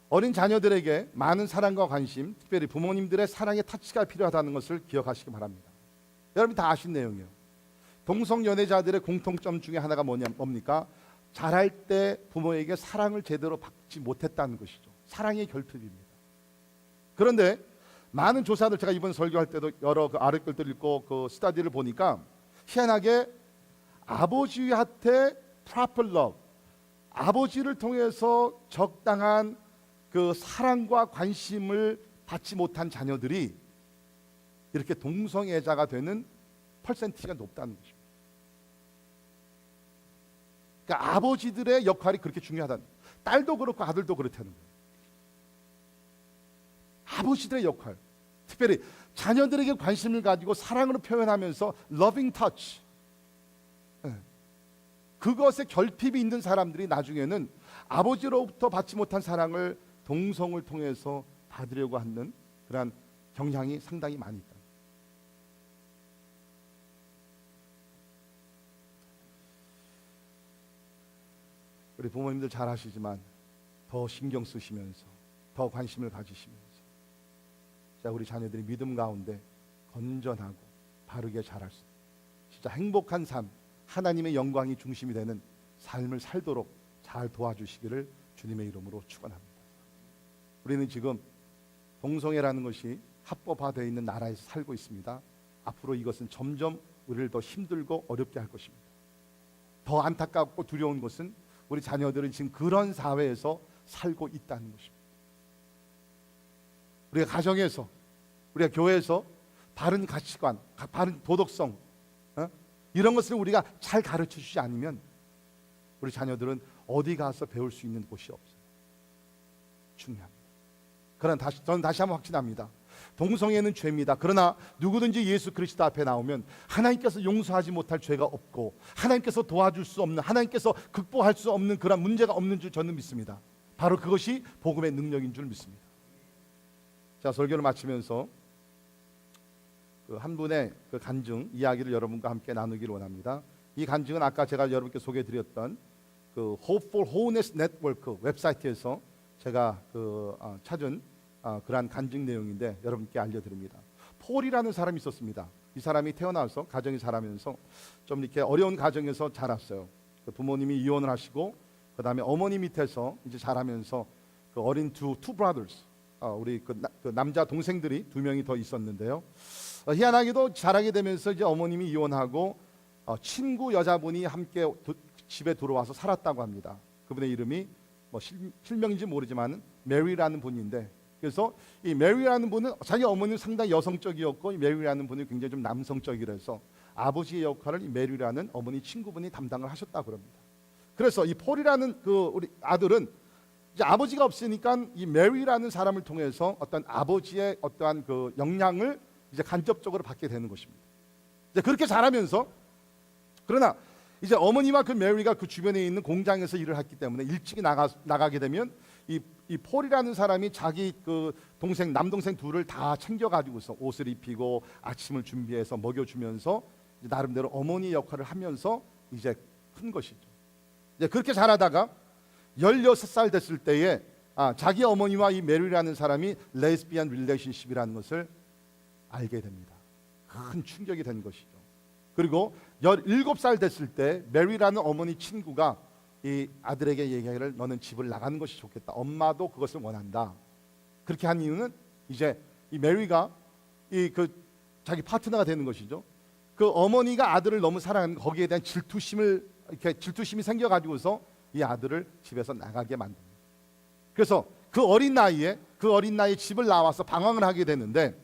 어린 자녀들에게 많은 사랑과 관심, 특별히 부모님들의 사랑의 터치가 필요하다는 것을 기억하시기 바랍니다. 여러분 다 아신 내용이에요. 동성 연애자들의 공통점 중에 하나가 뭡니까? 자랄 때 부모에게 사랑을 제대로 받지 못했다는 것이죠. 사랑의 결핍입니다. 그런데 많은 조사들, 제가 이번 설교할 때도 여러 아르티클들 읽고 그 스터디를 보니까 희한하게 아버지한테 proper love, 아버지를 통해서 적당한 그 사랑과 관심을 받지 못한 자녀들이 이렇게 동성애자가 되는 퍼센티지가 높다는 것입니다. 그러니까 아버지들의 역할이 그렇게 중요하다는, 딸도 그렇고 아들도 그렇다는 거예요. 아버지들의 역할, 특별히 자녀들에게 관심을 가지고 사랑으로 표현하면서 loving touch, 그것에 결핍이 있는 사람들이 나중에는 아버지로부터 받지 못한 사랑을 동성을 통해서 받으려고 하는 그러한 경향이 상당히 많이 있다. 우리 부모님들 잘 아시지만 더 신경 쓰시면서 더 관심을 가지시면서 자, 우리 자녀들이 믿음 가운데 건전하고 바르게 자랄 수, 진짜 행복한 삶, 하나님의 영광이 중심이 되는 삶을 살도록 잘 도와주시기를 주님의 이름으로 축원합니다. 우리는 지금 동성애라는 것이 합법화되어 있는 나라에서 살고 있습니다. 앞으로 이것은 점점 우리를 더 힘들고 어렵게 할 것입니다. 더 안타깝고 두려운 것은 우리 자녀들은 지금 그런 사회에서 살고 있다는 것입니다. 우리가 가정에서, 우리가 교회에서 바른 가치관, 바른 도덕성, 이런 것을 우리가 잘 가르쳐 주지 않으면 우리 자녀들은 어디 가서 배울 수 있는 곳이 없어요. 중요합니다. 그러나 저는 다시 한번 확신합니다. 동성애는 죄입니다. 그러나 누구든지 예수 그리스도 앞에 나오면 하나님께서 용서하지 못할 죄가 없고 하나님께서 도와줄 수 없는, 하나님께서 극복할 수 없는 그런 문제가 없는 줄 저는 믿습니다. 바로 그것이 복음의 능력인 줄 믿습니다. 자, 설교를 마치면서 그 한 분의 그 간증 이야기를 여러분과 함께 나누기를 원합니다. 이 간증은 아까 제가 여러분께 소개해드렸던 그 Hope for Wholeness Network 웹사이트에서 제가 찾은 그러한 간증 내용인데 여러분께 알려드립니다. 폴이라는 사람이 있었습니다. 이 사람이 태어나서 가정이 자라면서 좀 이렇게 어려운 가정에서 자랐어요. 그 부모님이 이혼을 하시고 그 다음에 어머니 밑에서 이제 자라면서 그 어린 two brothers, 우리 그 남자 동생들이 2명이 더 있었는데요. 희한하게도 자라게 되면서 이제 어머님이 이혼하고 친구 여자분이 함께 집에 들어와서 살았다고 합니다. 그분의 이름이 뭐 실명인지 모르지만 메리라는 분인데, 그래서 이 메리라는 분은 자기 어머니는 상당히 여성적이었고 이 메리라는 분이 굉장히 좀 남성적이라서 아버지의 역할을 이 메리라는 어머니 친구분이 담당을 하셨다고 합니다. 그래서 이 폴이라는 그 우리 아들은 이제 아버지가 없으니까 이 메리라는 사람을 통해서 어떤 아버지의 어떠한 그 영향을 이제 간접적으로 받게 되는 것입니다. 이제 그렇게 자라면서, 그러나 이제 어머니와 그 메리가 그 주변에 있는 공장에서 일을 했기 때문에 일찍이 나가게 되면 이 폴이라는 사람이 자기 그 동생 남동생 둘을 다 챙겨가지고서 옷을 입히고 아침을 준비해서 먹여주면서 이제 나름대로 어머니 역할을 하면서 이제 큰 것이죠. 이제 그렇게 자라다가 16살 됐을 때에 자기 어머니와 이 메리라는 사람이 레즈비안 릴레이션십이라는 것을 알게 됩니다. 큰 충격이 된 것이죠. 그리고 17살 됐을 때 메리라는 어머니 친구가 이 아들에게 얘기하기를 너는 집을 나가는 것이 좋겠다. 엄마도 그것을 원한다. 그렇게 한 이유는 이제 이 메리가 이 그 자기 파트너가 되는 것이죠. 그 어머니가 아들을 너무 사랑하는 거기에 대한 질투심이 생겨가지고서 이 아들을 집에서 나가게 만듭니다. 그래서 그 어린 나이에 집을 나와서 방황을 하게 되는데,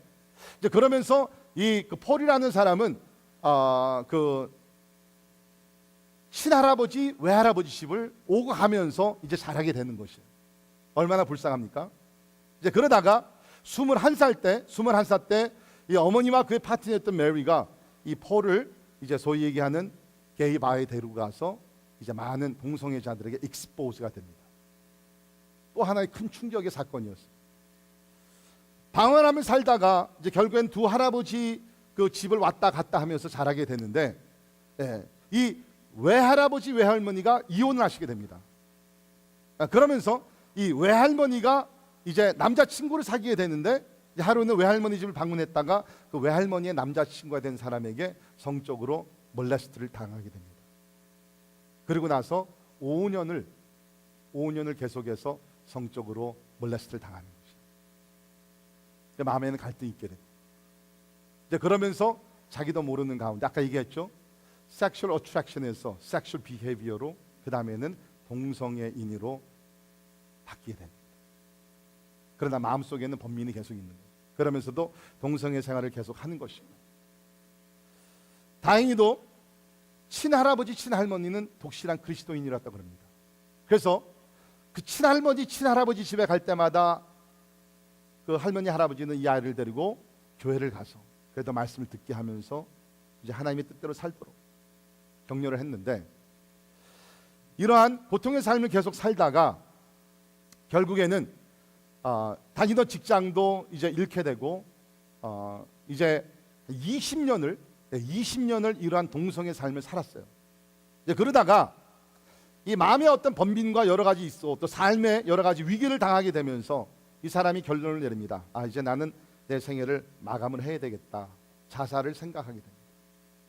이제 그러면서 이 그 폴이라는 사람은 그 친할아버지 외할아버지 집을 오고 가면서 이제 자라게 되는 것이에요. 얼마나 불쌍합니까? 이제 그러다가 21살 때 이 어머니와 그의 파트너였던 메리가 이 폴을 이제 소위 얘기하는 게이 바에 데리고 가서 이제 많은 동성애자들에게 익스포즈가 됩니다. 또 하나의 큰 충격의 사건이었어요. 방황하며 살다가 이제 결국엔 두 할아버지 그 집을 왔다 갔다 하면서 자라게 되는데, 이 외할아버지 외할머니가 이혼을 하시게 됩니다. 그러면서 이 외할머니가 이제 남자친구를 사귀게 되는데, 하루는 외할머니 집을 방문했다가 그 외할머니의 남자친구가 된 사람에게 성적으로 몰레스트를 당하게 됩니다. 그리고 나서 5년을 계속해서 성적으로 몰레스트를 당하는 것이죠. 마음에는 갈등이 있게 됩니다. 이제 그러면서 자기도 모르는 가운데 아까 얘기했죠. 섹슈얼 어트랙션에서 섹슈얼 비헤비어로 그 다음에는 동성애인으로 바뀌게 됩니다. 그러나 마음속에는 번민이 계속 있는 거예요. 그러면서도 동성애 생활을 계속 하는 것입니다. 다행히도 친할아버지 친할머니는 독실한 그리스도인이었다고 합니다. 그래서 그 친할머니 친할아버지 집에 갈 때마다 그 할머니 할아버지는 이 아이를 데리고 교회를 가서 그래도 말씀을 듣게 하면서 이제 하나님의 뜻대로 살도록 격려를 했는데, 이러한 고통의 삶을 계속 살다가 결국에는 다니던 직장도 이제 잃게 되고 이제 20년을 이러한 동성애 삶을 살았어요. 이제 그러다가 이 마음의 어떤 번민과 여러 가지 있어 또 삶의 여러 가지 위기를 당하게 되면서 이 사람이 결론을 내립니다. 이제 나는 내 생애를 마감을 해야 되겠다. 자살을 생각하게 됩니다.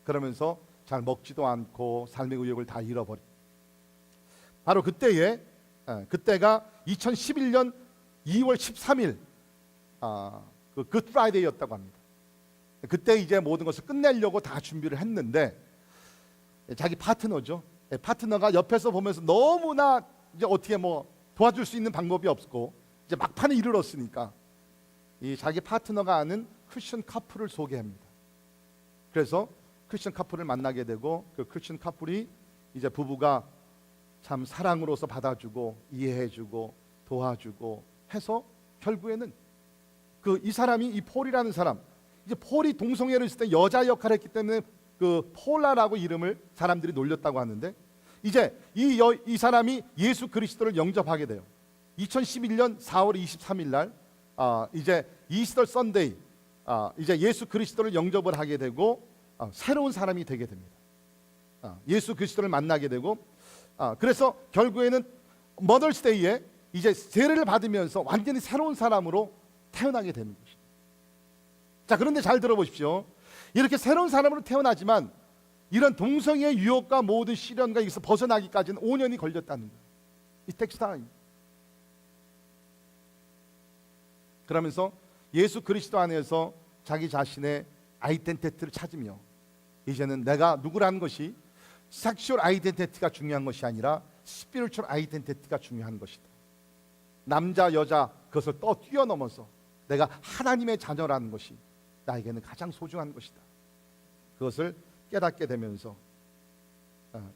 그러면서 잘 먹지도 않고 삶의 의욕을 다 잃어버립니다. 바로 그때가 2011년 2월 13일 그 굿 프라이데이였다고 합니다. 그때 이제 모든 것을 끝내려고 다 준비를 했는데 자기 파트너죠. 파트너가 옆에서 보면서 너무나 이제 어떻게 뭐 도와줄 수 있는 방법이 없고 이제 막판에 이르렀으니까 이 자기 파트너가 아는 크리스천 커플을 소개합니다. 그래서 크리스천 커플을 만나게 되고 그 크리스천 커플이 이제 부부가 참 사랑으로서 받아주고 이해해주고 도와주고 해서 결국에는 그 이 사람이 이 폴이라는 사람, 이제 폴이 동성애를 했을 때 여자 역할을 했기 때문에 그 폴라라고 이름을 사람들이 놀렸다고 하는데, 이제 이 사람이 예수 그리스도를 영접하게 돼요. 2011년 4월 23일 날 이제 이스터 선데이 이제 예수 그리스도를 영접을 하게 되고 새로운 사람이 되게 됩니다. 예수 그리스도를 만나게 되고 그래서 결국에는 머더스데이에 이제 세례를 받으면서 완전히 새로운 사람으로 태어나게 되는 것입니다. 자, 그런데 잘 들어보십시오. 이렇게 새로운 사람으로 태어나지만 이런 동성애의 유혹과 모든 시련과 여기서 벗어나기까지는 5년이 걸렸다는 거예요. It takes time. 그러면서 예수 그리스도 안에서 자기 자신의 아이덴티티를 찾으며 이제는 내가 누구라는 것이 섹슈얼 아이덴티티가 중요한 것이 아니라 스피리추얼 아이덴티티가 중요한 것이다. 남자 여자 그것을 뛰어넘어서 내가 하나님의 자녀라는 것이 나에게는 가장 소중한 것이다. 그것을 깨닫게 되면서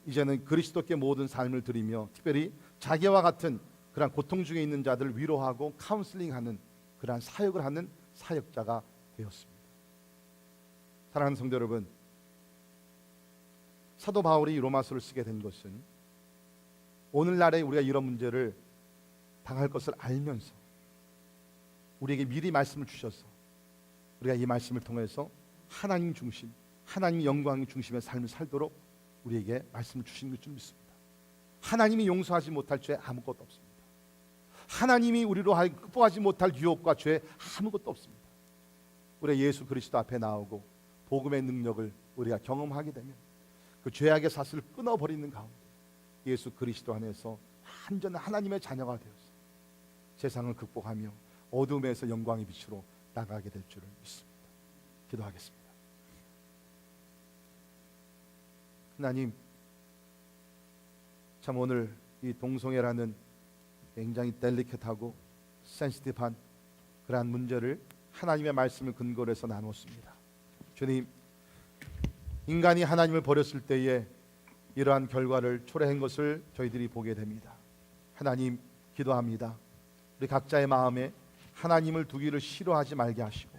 이제는 그리스도께 모든 삶을 드리며 특별히 자기와 같은 그러한 고통 중에 있는 자들을 위로하고 카운슬링하는 그러한 사역을 하는 사역자가 되었습니다. 사랑하는 성도 여러분, 사도 바울이 로마서를 쓰게 된 것은 오늘날에 우리가 이런 문제를 당할 것을 알면서 우리에게 미리 말씀을 주셔서 우리가 이 말씀을 통해서 하나님 중심, 하나님 영광 중심의 삶을 살도록 우리에게 말씀을 주신 줄 믿습니다. 하나님이 용서하지 못할 죄 아무것도 없습니다. 하나님이 우리로 극복하지 못할 유혹과 죄 아무것도 없습니다. 우리가 예수 그리스도 앞에 나오고 복음의 능력을 우리가 경험하게 되면 그 죄악의 사슬을 끊어버리는 가운데 예수 그리스도 안에서 완전한 하나님의 자녀가 되어서 세상을 극복하며 어둠에서 영광의 빛으로 나가게 될 줄을 믿습니다. 기도하겠습니다. 하나님, 참 오늘 이 동성애라는 굉장히 델리케트하고 센시티브한 그러한 문제를 하나님의 말씀을 근거로 해서 나눴습니다. 주님, 인간이 하나님을 버렸을 때에 이러한 결과를 초래한 것을 저희들이 보게 됩니다. 하나님, 기도합니다. 우리 각자의 마음에 하나님을 두기를 싫어하지 말게 하시고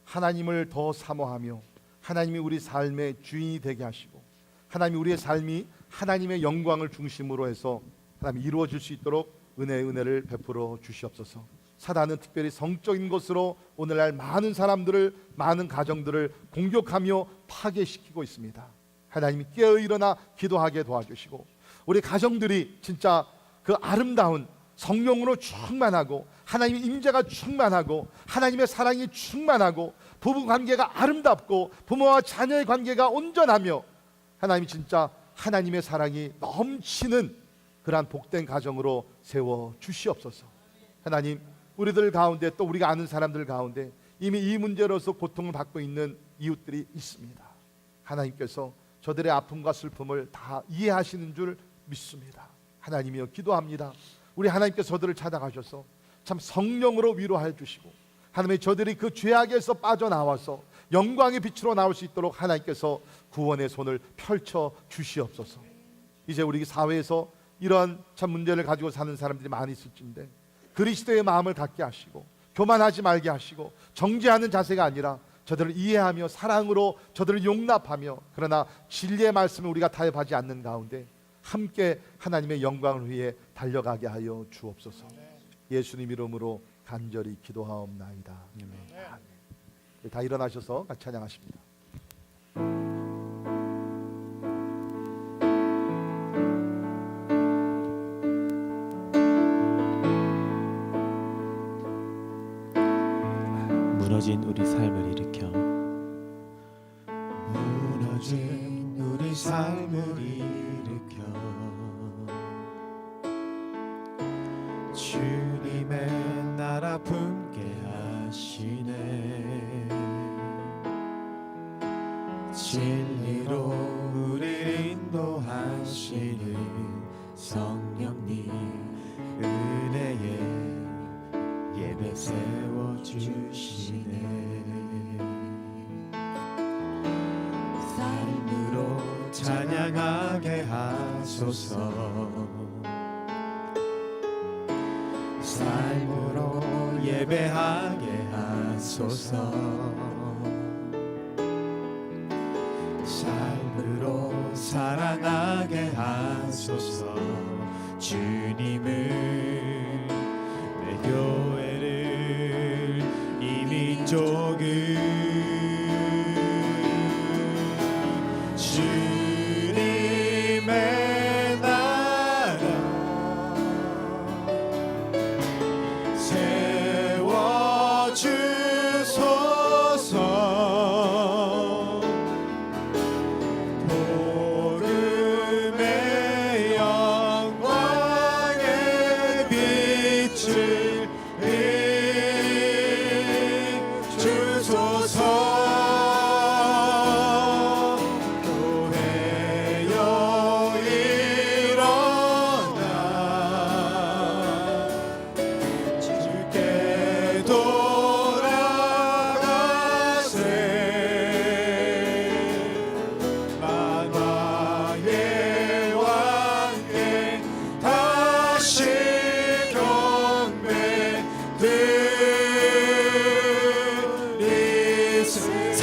하나님을 더 사모하며 하나님이 우리 삶의 주인이 되게 하시고 하나님이 우리의 삶이 하나님의 영광을 중심으로 해서 하나님 이루어질 수 있도록 은혜를 베풀어 주시옵소서. 사단은 특별히 성적인 것으로 오늘날 많은 사람들을, 많은 가정들을 공격하며 파괴시키고 있습니다. 하나님이 깨어 일어나 기도하게 도와주시고 우리 가정들이 진짜 그 아름다운 성령으로 충만하고 하나님의 임재가 충만하고 하나님의 사랑이 충만하고 부부관계가 아름답고 부모와 자녀의 관계가 온전하며 하나님이 진짜 하나님의 사랑이 넘치는 그러한 복된 가정으로 세워 주시옵소서. 하나님, 우리들 가운데 또 우리가 아는 사람들 가운데 이미 이 문제로서 고통을 받고 있는 이웃들이 있습니다. 하나님께서 저들의 아픔과 슬픔을 다 이해하시는 줄 믿습니다. 하나님이여, 기도합니다. 우리 하나님께서 저들을 찾아가셔서 참 성령으로 위로해 주시고 하나님의 저들이 그 죄악에서 빠져나와서 영광의 빛으로 나올 수 있도록 하나님께서 구원의 손을 펼쳐 주시옵소서. 이제 우리 사회에서 이러한 참 문제를 가지고 사는 사람들이 많이 있을진데 그리스도의 마음을 갖게 하시고 교만하지 말게 하시고 정죄하는 자세가 아니라 저들을 이해하며 사랑으로 저들을 용납하며 그러나 진리의 말씀을 우리가 타협하지 않는 가운데 함께 하나님의 영광을 위해 달려가게 하여 주옵소서. 예수님 이름으로 간절히 기도하옵나이다. 아멘. 다 일어나셔서 같이 찬양하십니다. 무너진 우리 삶을 일으켜 무너진 우리 삶을 일으켜 주님의 나라 품게 하시네. 진리로 우리를 인도하시는 성령님 은혜에 예배 세워주시네. 삶으로 찬양하게 하소서. 삶으로 예배하게 하소서. 삶으로 사랑하게 하소서. 주님을 내 교회를 이 민족을 주님의 나라 세워주소서. 복음의 영광의 빛을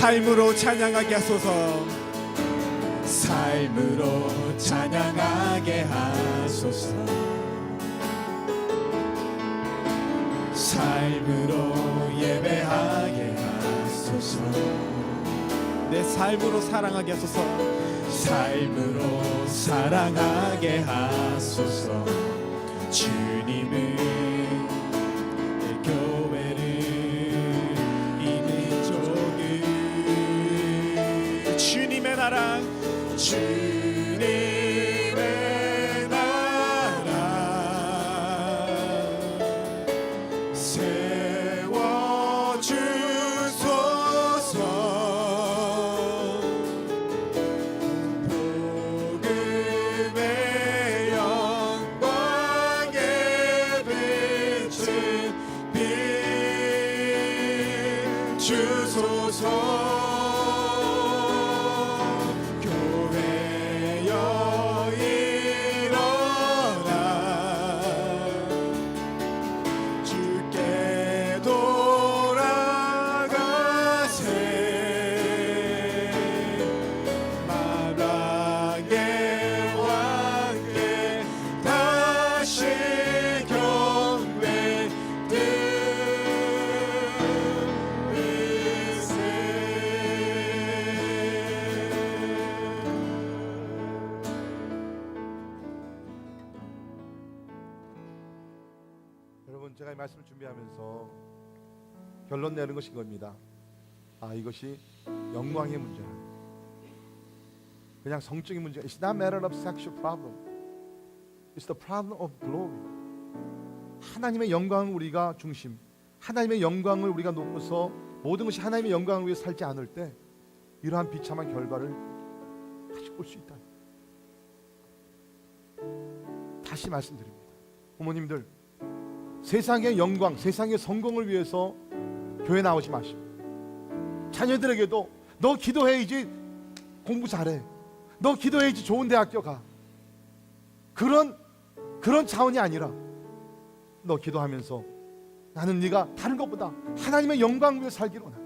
삶으로 찬양하게 하소서. 삶으로 찬양하게 하소서. 삶으로 예배하게 하소서. 내 삶으로 사랑하게 하소서. 삶으로 사랑하게 하소서. 주님을 내 교회를 이 민족을 주님의 나라 주님의 나라 세워주소서. 복음의 영광에 비친 빛 주소서. 여러분, 제가 이 말씀을 준비하면서 결론 내는 것이 이겁니다. 이것이 영광의 문제라. 그냥 성적인 문제. It's not a matter of sexual problem. It's the problem of glory. 하나님의 영광을 우리가 중심, 하나님의 영광을 우리가 놓고서 모든 것이 하나님의 영광을 위해 살지 않을 때 이러한 비참한 결과를 다시 볼 수 있다. 다시 말씀드립니다. 부모님들, 세상의 영광, 세상의 성공을 위해서 교회 나오지 마시고, 자녀들에게도 너 기도해야지 공부 잘해, 너 기도해야지 좋은 대학교 가, 그런 차원이 아니라 너 기도하면서 나는 네가 다른 것보다 하나님의 영광 위해 살기를 원한다.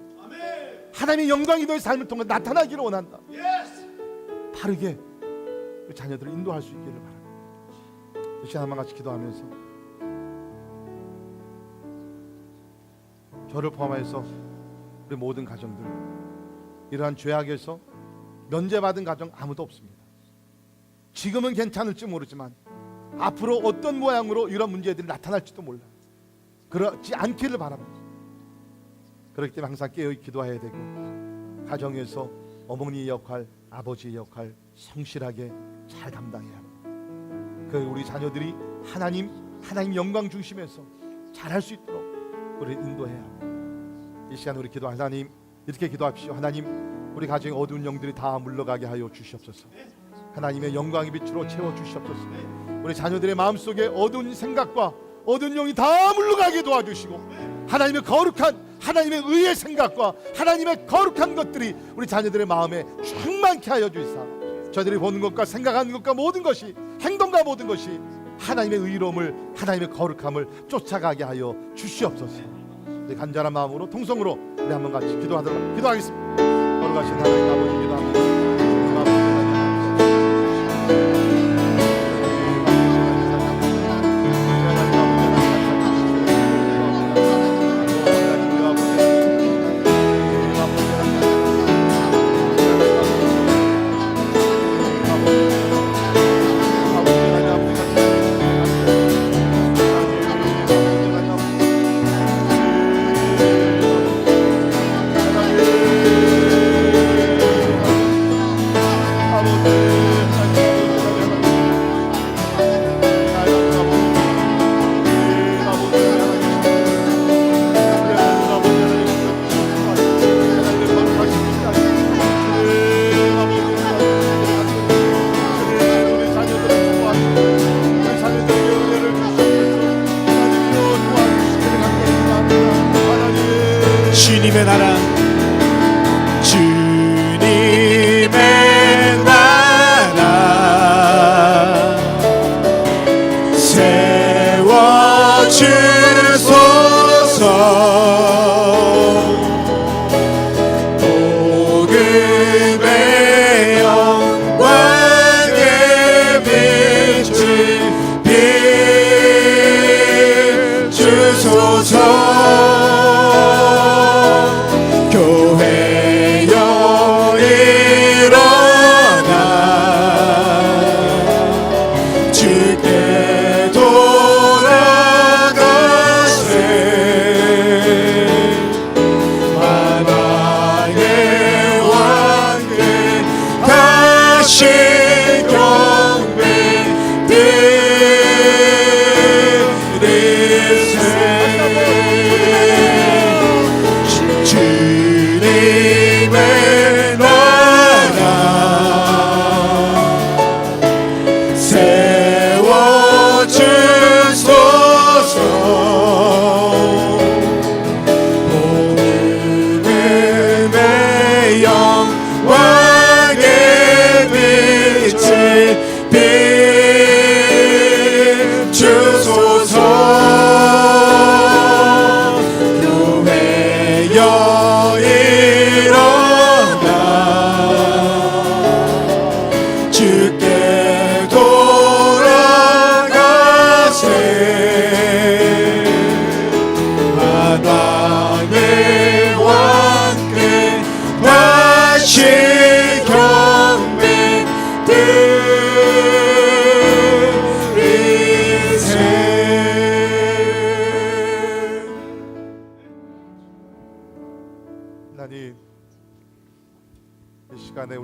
하나님의 영광이 너의 삶을 통해 나타나기를 원한다. 바르게 우리 자녀들을 인도할 수 있기를 바랍니다. 이 시간 한번 같이 기도하면서 저를 포함해서 우리 모든 가정들, 이러한 죄악에서 면제받은 가정 아무도 없습니다. 지금은 괜찮을지 모르지만 앞으로 어떤 모양으로 이런 문제들이 나타날지도 몰라요. 그렇지 않기를 바랍니다. 그렇기 때문에 항상 깨어 기도해야 되고, 가정에서 어머니의 역할, 아버지의 역할 성실하게 잘 담당해야 합니다. 그 우리 자녀들이 하나님 영광 중심에서 잘할 수 있도록 우리를 인도해야 합니다. 이 시간 우리 기도, 하나님 이렇게 기도합시오. 하나님, 우리 가정의 어두운 영들이 다 물러가게 하여 주시옵소서. 하나님의 영광의 빛으로 채워 주시옵소서. 우리 자녀들의 마음속에 어두운 생각과 어두운 영이 다 물러가게 도와주시고, 하나님의 거룩한, 하나님의 의의 생각과 하나님의 거룩한 것들이 우리 자녀들의 마음에 충만케 하여 주시사, 저들이 보는 것과 생각하는 것과 모든 것이, 행동과 모든 것이 하나님의 의로움을, 하나님의 거룩함을 쫓아가게 하여 주시옵소서. 우리 간절한 마음으로 통성으로 우리 한번 같이 기도하겠습니다. 거룩하신 하나님 아버지, 기도합니다.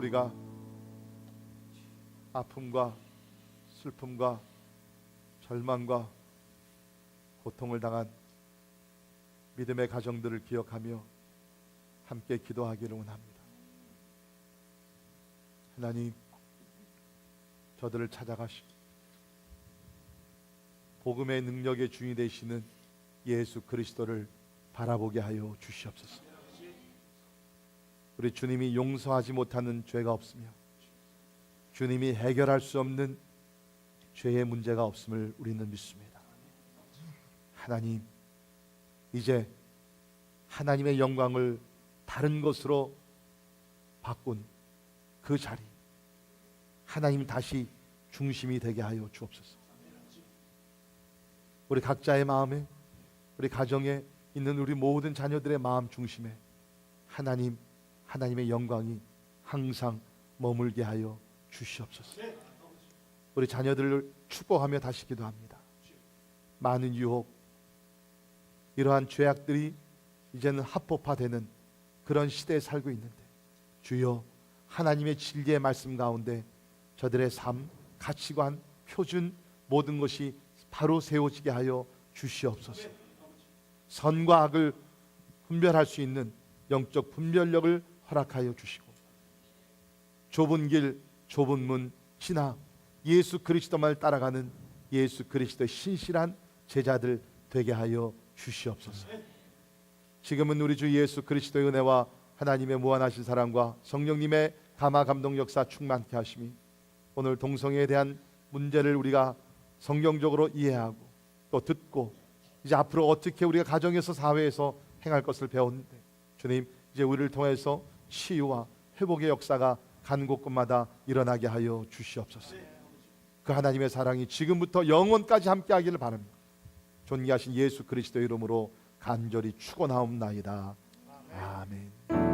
우리가 아픔과 슬픔과 절망과 고통을 당한 믿음의 가정들을 기억하며 함께 기도하기를 원합니다. 하나님, 저들을 찾아가시고 복음의 능력의 주인이 되시는 예수 그리스도를 바라보게 하여 주시옵소서. 우리 주님이 용서하지 못하는 죄가 없으며 주님이 해결할 수 없는 죄의 문제가 없음을 우리는 믿습니다. 하나님, 이제 하나님의 영광을 다른 것으로 바꾼 그 자리, 하나님 다시 중심이 되게 하여 주옵소서. 우리 각자의 마음에, 우리 가정에 있는 우리 모든 자녀들의 마음 중심에 하나님의 영광이 항상 머물게 하여 주시옵소서. 우리 자녀들을 축복하며 다시 기도합니다. 많은 유혹, 이러한 죄악들이 이제는 합법화되는 그런 시대에 살고 있는데 주여, 하나님의 진리의 말씀 가운데 저들의 삶, 가치관, 표준 모든 것이 바로 세워지게 하여 주시옵소서. 선과 악을 분별할 수 있는 영적 분별력을 허락하여 주시고 좁은 길, 좁은 문 지나 예수 그리스도만을 따라가는 예수 그리스도의 신실한 제자들 되게 하여 주시옵소서. 지금은 우리 주 예수 그리스도의 은혜와 하나님의 무한하신 사랑과 성령님의 감화 감동 역사 충만케 하심이 오늘 동성애에 대한 문제를 우리가 성경적으로 이해하고 또 듣고 이제 앞으로 어떻게 우리가 가정에서 사회에서 행할 것을 배웠는데 주님, 이제 우리를 통해서 치유와 회복의 역사가 간 곳곳마다 일어나게 하여 주시옵소서. 그 하나님의 사랑이 지금부터 영원까지 함께하기를 바랍니다. 존귀하신 예수 그리스도의 이름으로 간절히 축원하옵나이다. 아멘.